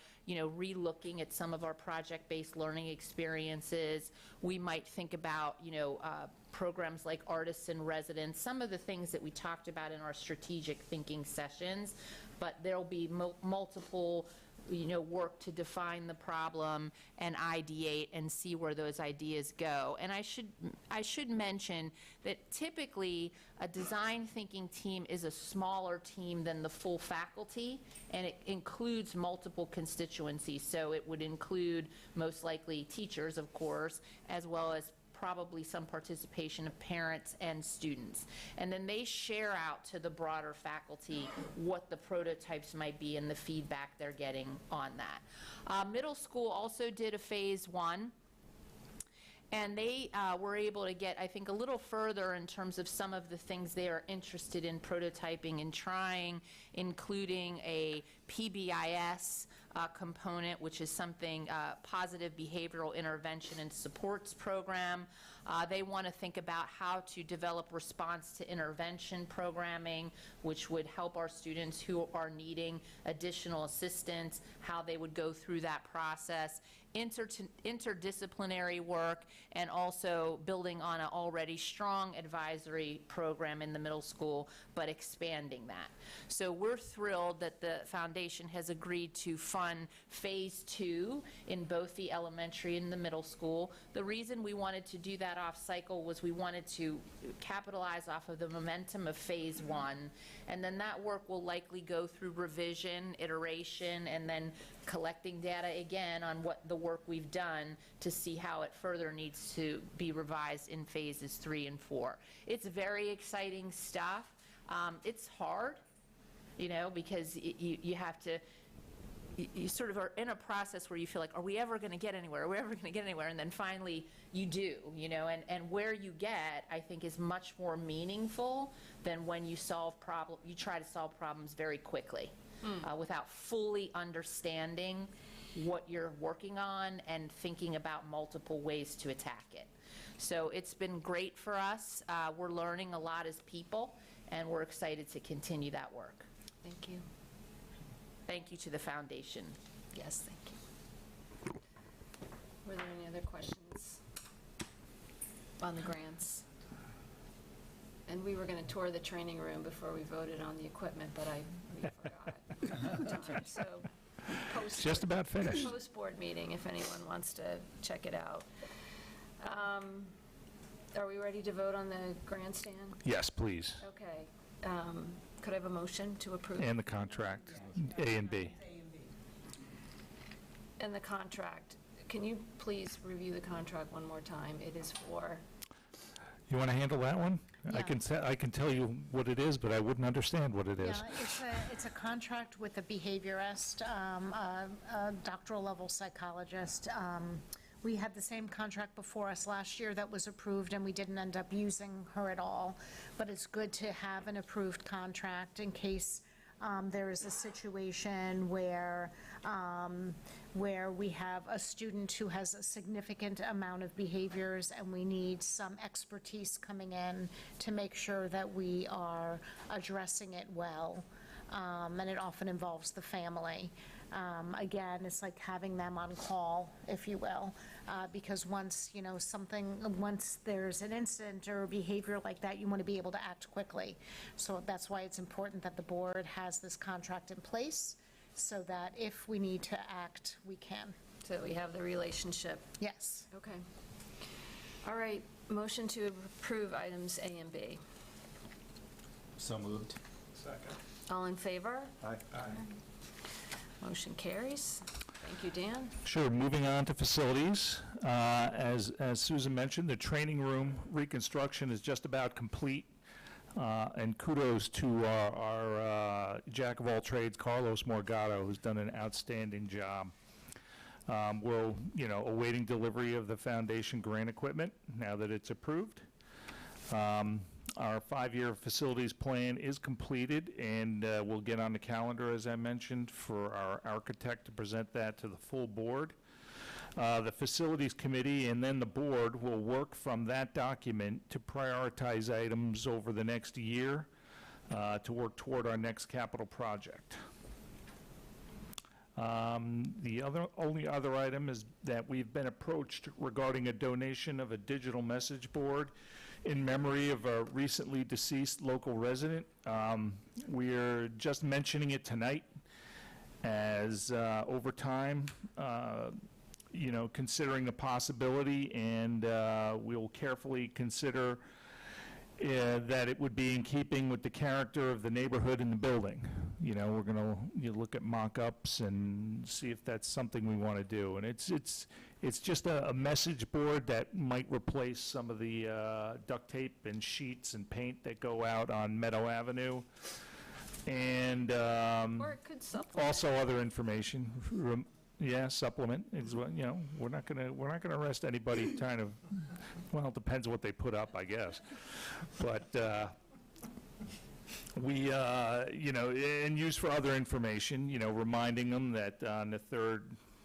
re-looking at some of our project-based learning experiences. We might think about, programs like Artists in Residence, some of the things that we talked about in our strategic thinking sessions, but there'll be multiple work to define the problem and ideate and see where those ideas go. And I should mention that typically a design thinking team is a smaller team than the full faculty, and it includes multiple constituencies. So it would include most likely teachers, of course, as well as probably some participation of parents and students. And then they share out to the broader faculty what the prototypes might be and the feedback they're getting on that. Middle school also did a phase 1. And they were able to get, I think, a little further in terms of some of the things they are interested in prototyping and trying, including a PBIS component, which is something, positive behavioral intervention and supports program. They want to think about how to develop response to intervention programming, which would help our students who are needing additional assistance, how they would go through that process. Interdisciplinary work, and also building on an already strong advisory program in the middle school, but expanding that. So we're thrilled that the foundation has agreed to fund phase 2 in both the elementary and the middle school. The reason we wanted to do that off cycle was we wanted to capitalize off of the momentum of phase 1, and then that work will likely go through revision, iteration, and then collecting data again on what the work we've done to see how it further needs to be revised in phases 3 and 4. It's very exciting stuff. It's hard, because you have to, you sort of are in a process where you feel like, are we ever going to get anywhere? Are we ever going to get anywhere? And then finally you do, and where you get, I think, is much more meaningful than when you try to solve problems very quickly. Without fully understanding what you're working on and thinking about multiple ways to attack it. So it's been great for us. We're learning a lot as people, and we're excited to continue that work. Thank you. Thank you to the foundation. Yes, thank you. Were there any other questions on the grants? And we were going to tour the training room before we voted on the equipment, but we forgot. So It's just about finished. Post-board meeting, if anyone wants to check it out. Are we ready to vote on the grandstand? Yes, please. Okay. Could I have a motion to approve? And the contract, A and B. And the contract. Can you please review the contract one more time? It is for... You want to handle that one? Yeah. I can tell you what it is, but I wouldn't understand what it is. Yeah, it's a contract with a behaviorist, a doctoral level psychologist. We had the same contract before us last year that was approved, and we didn't end up using her at all. But it's good to have an approved contract in case there is a situation where we have a student who has a significant amount of behaviors and we need some expertise coming in to make sure that we are addressing it well. And it often involves the family. Again, it's like having them on call, if you will, because once, once there's an incident or a behavior like that, you want to be able to act quickly. So that's why it's important that the board has this contract in place so that if we need to act, we can. So we have the relationship. Yes. Okay. All right, motion to approve items A and B. So moved. All in favor? Aye. Motion carries. Thank you, Dan. Sure, moving on to facilities. As Susan mentioned, the training room reconstruction is just about complete. And kudos to our jack of all trades, Carlos Morgado, who's done an outstanding job. We're, awaiting delivery of the foundation grant equipment now that it's approved. Our 5-year facilities plan is completed, and we'll get on the calendar, as I mentioned, for our architect to present that to the full board. The facilities committee and then the board will work from that document to prioritize items over the next year to work toward our next capital project. The only other item is that we've been approached regarding a donation of a digital message board in memory of a recently deceased local resident. We're just mentioning it tonight as over time, considering the possibility, and we'll carefully consider that it would be in keeping with the character of the neighborhood and the building. We're going to look at mock-ups and see if that's something we want to do. And it's just a message board that might replace some of the duct tape and sheets and paint that go out on Meadow Avenue. And Or it could supplement. also other information. Supplement. We're not gonna arrest anybody trying to. Well, it depends what they put up, I guess. But we, and use for other information. Reminding them that on the third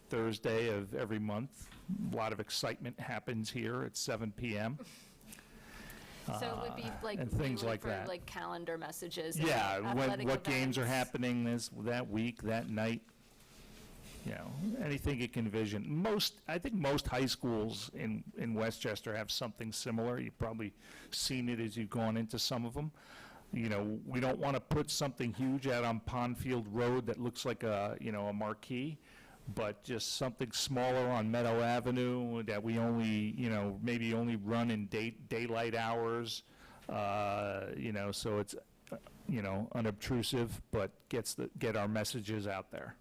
Thursday of every month, a lot of excitement happens here at 7 p.m. So it would be like and things mainly like for that. like calendar messages. Yeah, and athletic what games are events. happening that week, that night. Anything you can envision. I think most high schools in Westchester have something similar. You've probably seen it as you've gone into some of them. We don't want to put something huge out on Pondfield Road that looks like a marquee, but just something smaller on Meadow Avenue that we only, maybe only run in daylight hours, so it's, unobtrusive, but get our messages out there.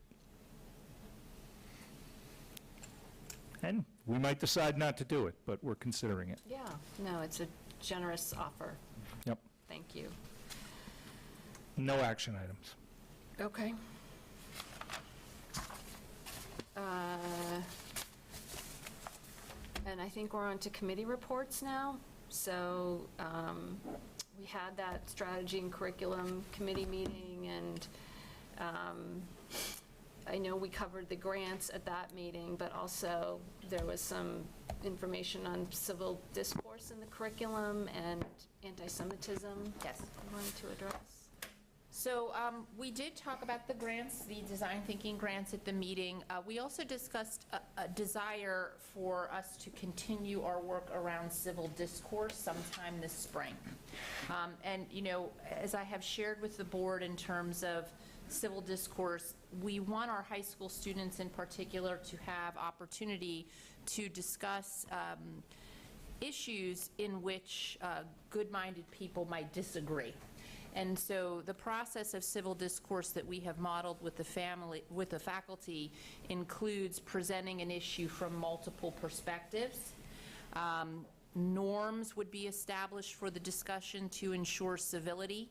And we might decide not to do it, but we're considering it. Yeah, no, it's a generous offer. Yep. Thank you. No action items. Okay. And I think we're on to committee reports now. So we had that strategy and curriculum committee meeting, and I know we covered the grants at that meeting, but also there was some information on civil discourse in the curriculum and anti-Semitism. Yes. I wanted to address. So we did talk about the grants, the design thinking grants at the meeting. We also discussed a desire for us to continue our work around civil discourse sometime this spring. And, as I have shared with the board in terms of civil discourse, we want our high school students in particular to have opportunity to discuss issues in which good-minded people might disagree. And so the process of civil discourse that we have modeled with the faculty includes presenting an issue from multiple perspectives, Norms would be established for the discussion to ensure civility.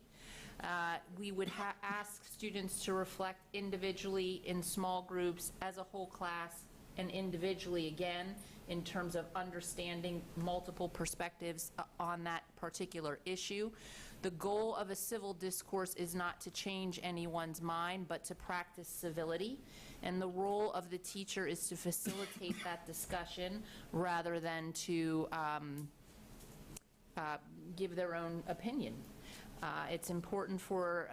We would ask students to reflect individually in small groups, as a whole class, and individually again in terms of understanding multiple perspectives on that particular issue. The goal of a civil discourse is not to change anyone's mind, but to practice civility. And the role of the teacher is to facilitate that discussion rather than to give their own opinion. It's important for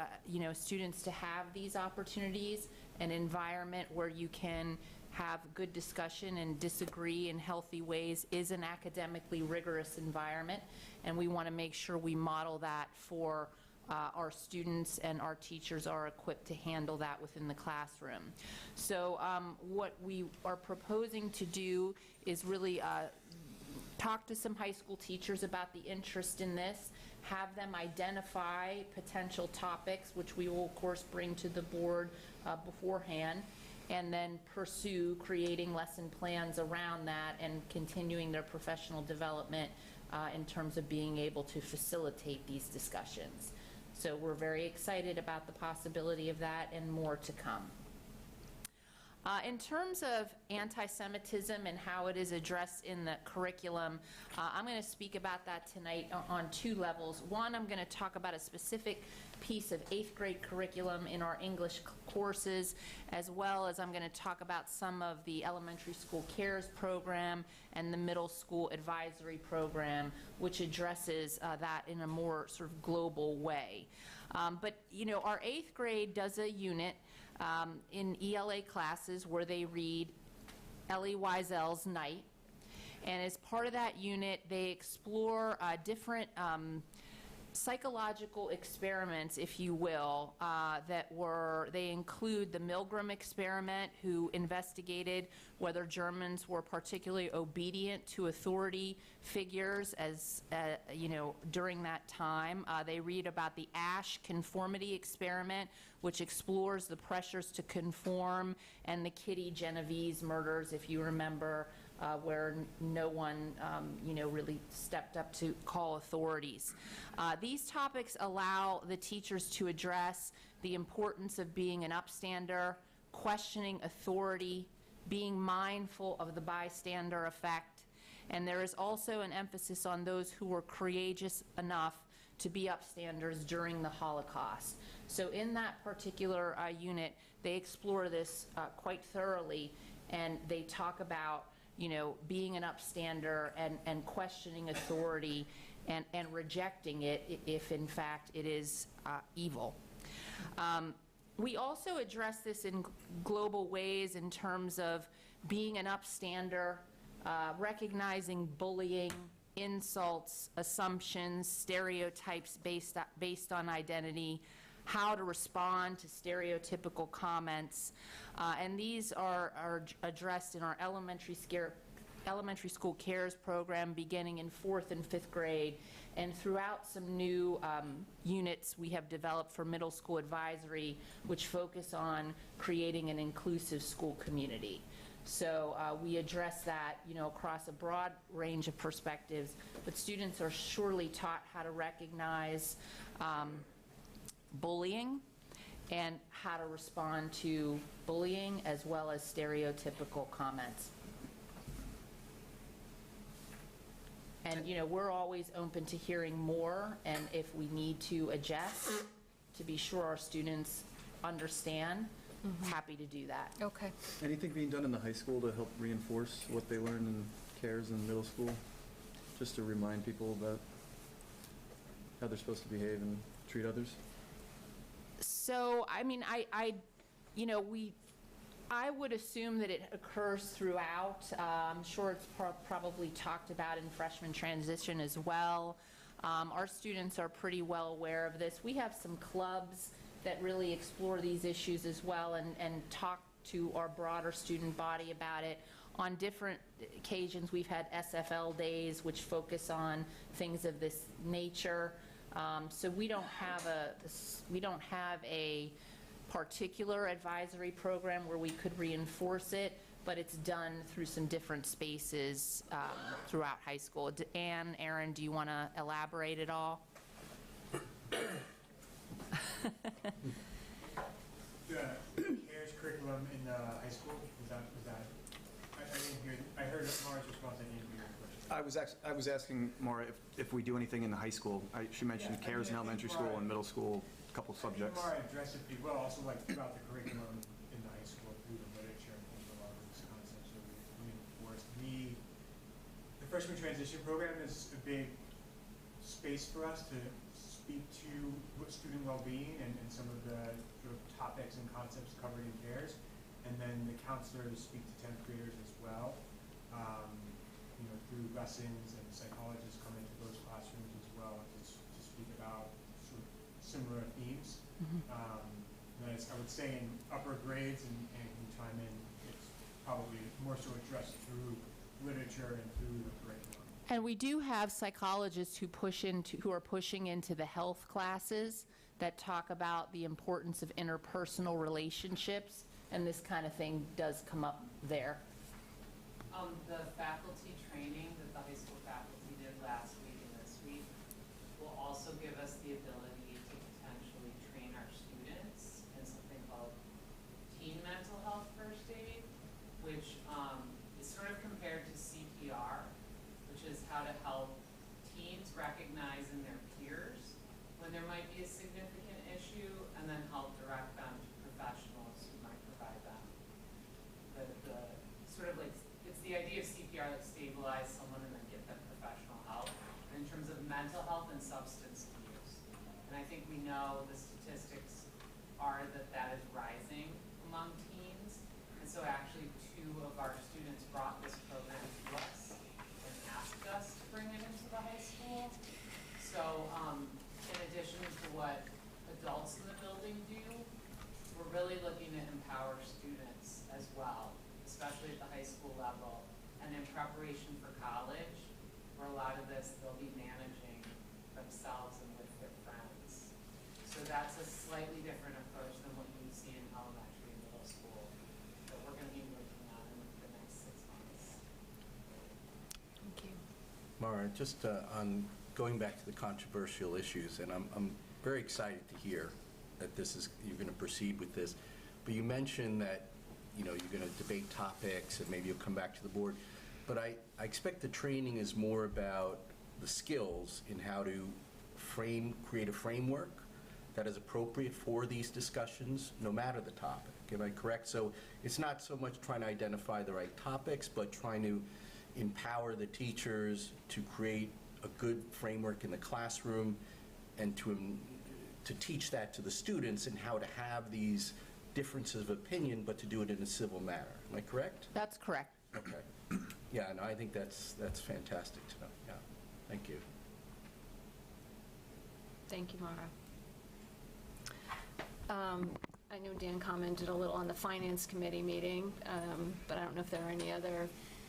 students to have these opportunities, an environment where you can have good discussion and disagree in healthy ways is an academically rigorous environment, and we want to make sure we model that for our students, and our teachers are equipped to handle that within the classroom. So what we are proposing to do is really talk to some high school teachers about the interest in this, have them identify potential topics, which we will of course bring to the board beforehand, and then pursue creating lesson plans around that and continuing their professional development in terms of being able to facilitate these discussions. So we're very excited about the possibility of that, and more to come. In terms of anti-Semitism and how it is addressed in the curriculum, I'm going to speak about that tonight on two levels. One, I'm going to talk about a specific piece of 8th grade curriculum in our English courses, as well as I'm going to talk about some of the elementary school CARES program and the middle school advisory program, which addresses that in a more sort of global way. But our 8th grade does a unit in ELA classes where they read Elie Wiesel's Night. And as part of that unit, they explore different psychological experiments, if you will, they include the Milgram experiment, who investigated whether Germans were particularly obedient to authority figures during that time. They read about the Ash conformity experiment, which explores the pressures to conform, and the Kitty Genovese murders, if you remember, where no one, really stepped up to call authorities. These topics allow the teachers to address the importance of being an upstander, questioning authority, being mindful of the bystander effect, and there is also an emphasis on those who were courageous enough to be upstanders during the Holocaust. So in that particular unit, they explore this quite thoroughly, and they talk about being an upstander and questioning authority and rejecting it if in fact it is evil. We also address this in global ways in terms of being an upstander, recognizing bullying, insults, assumptions, stereotypes based on identity, how to respond to stereotypical comments, and these are addressed in our elementary school CARES program beginning in 4th and 5th grade, and throughout some new units we have developed for middle school advisory, which focus on creating an inclusive school community. So we address that, across a broad range of perspectives, but students are surely taught how to recognize bullying and how to respond to bullying as well as stereotypical comments. And we're always open to hearing more, and if we need to adjust to be sure our students understand, happy to do that. Okay. Anything being done in the high school to help reinforce what they learned in CARES in middle school? Just to remind people about how they're supposed to behave and treat others? So, I mean, I would assume that it occurs throughout. I'm sure it's probably talked about in freshman transition as well. Our students are pretty well aware of this. We have some clubs that really explore these issues as well and talk to our broader student body about it. On different occasions, we've had SFL days, which focus on things of this nature. So we don't have a particular advisory program where we could reinforce it, but it's done through some different spaces throughout high school. Anne, Aaron, do you want to elaborate at all? The CARES curriculum in the high school, was that, I didn't hear, I heard Mara's response, I didn't hear your question. I was asking Maura if we do anything in the high school. She mentioned Yeah, CARES in I think elementary school Maura- and middle school, a couple subjects. Mara addressed it pretty well, also like throughout the curriculum in the high school, through the literature and things, a lot of these concepts are reinforced. The freshman transition program is a big space for us to speak to student well-being and some of the sort of topics and concepts covered in CARES. And then the counselors speak to 10th graders as well, through lessons, and psychologists come into those classrooms as well to speak about sort of similar themes. And I would say in upper grades, and can chime in, it's probably more so addressed through literature and through the curriculum. And we do have psychologists who are pushing into the health classes that talk about the importance of interpersonal relationships, and this kind of thing does come up there. The faculty training that the high school faculty did last week and this week will also give us the ability to potentially train our students in something called teen mental health first aid, which is sort of compared to CPR, which is how to help teens recognize in their peers when there might be a significant issue, and then help direct them to professionals who might provide them the sort of like, it's the idea of CPR, like stabilize someone and then get them professional help in terms of mental health and substance abuse. And I think we know the statistics are that is rising among teens. And so actually 2 of our students brought this program to us and asked us to bring it into the high school. So in addition to what adults in the building do, we're really looking to empower students as well, especially at the high school level, and in preparation for college, where a lot of this they'll be managing themselves and with their friends. So that's a slightly different approach than what you see in elementary and middle school that we're going to be working on in the next 6 months. Thank you. Mara, just on going back to the controversial issues, and I'm very excited to hear that you're going to proceed with this, but you mentioned that you're going to debate topics and maybe you'll come back to the board, but I expect the training is more about the skills in how to create a framework that is appropriate for these discussions, no matter the topic. Am I correct? So it's not so much trying to identify the right topics, but trying to empower the teachers to create a good framework in the classroom and to teach that to the students and how to have these differences of opinion, but to do it in a civil manner. Am I correct? That's correct. Okay. Yeah, no, I think that's fantastic to know. Yeah, thank you. Thank you, Mara. I know Dan commented a little on the Finance Committee meeting, but I don't know if there are any other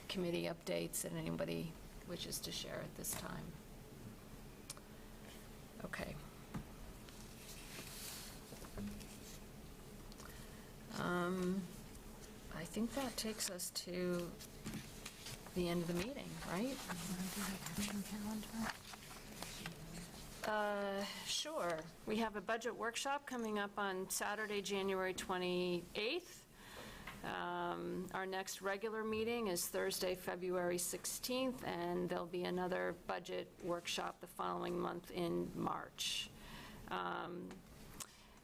committee updates that anybody wishes to share at this time. Okay. I think that takes us to the end of the meeting, right? Sure. We have a budget workshop coming up on Saturday, January 28th. Our next regular meeting is Thursday, February 16th, and there'll be another budget workshop the following month in March.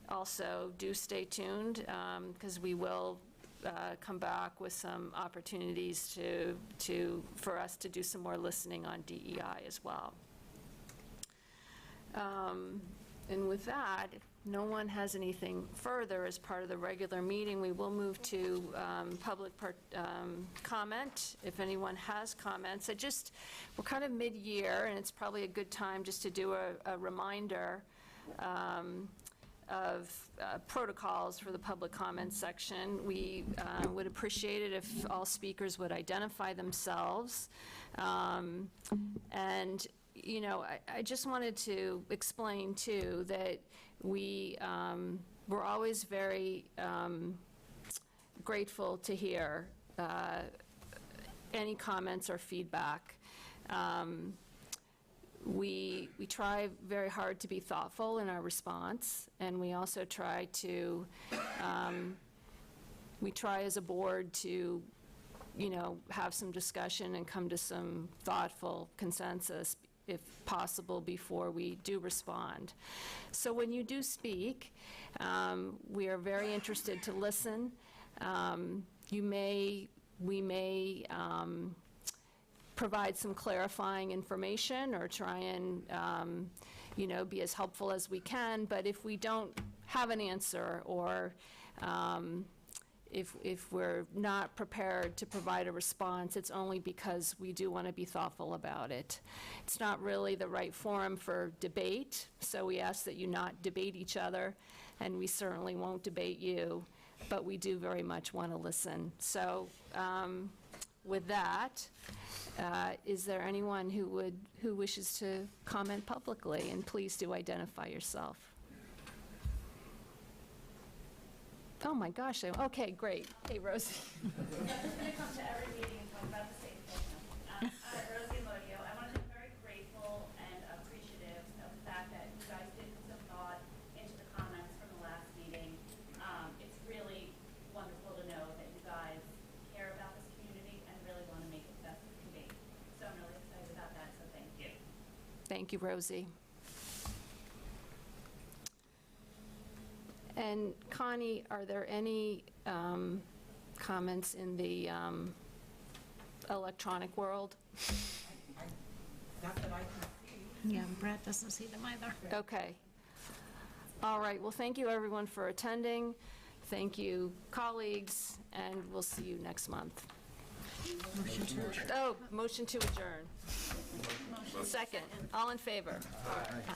Also, do stay tuned, because we will come back with some opportunities for us to do some more listening on DEI as well. And with that, if no one has anything further as part of the regular meeting, we will move to public comment. If anyone has comments, we're kind of mid-year, and it's probably a good time just to do a reminder of protocols for the public comment section. We would appreciate it if all speakers would identify themselves. And I just wanted to explain, too, that we're always very grateful to hear any comments or feedback. We try very hard to be thoughtful in our response, and we also try to, we try as a board to, have some discussion and come to some thoughtful consensus, if possible, before we do respond. So when you do speak, we are very interested to listen. We may provide some clarifying information or try and, be as helpful as we can, but if we don't have an answer, or if we're not prepared to provide a response, it's only because we do want to be thoughtful about it. It's not really the right forum for debate, so we ask that you not debate each other, and we certainly won't debate you, but we do very much want to listen. So with that, is there anyone who wishes to comment publicly? And please do identify yourself. Oh my gosh, okay, great. Hey, Rosie. I'm going to come to every meeting and talk about the same thing. Rosie Modio. I want to be very grateful and appreciative of the fact that you guys did put some thought into the comments from the last meeting. It's really wonderful to know that you guys care about this community and really want to make it the best it can be. So I'm really excited about that, so thank you. Thank you, Rosie. And Connie, are there any comments in the electronic world? Not that I can see. Yeah, Brett doesn't see them either. Okay. All right, well, thank you, everyone, for attending. Thank you, colleagues, and we'll see you next month. Motion to adjourn. Oh, motion to adjourn. Second. All in favor? Aye.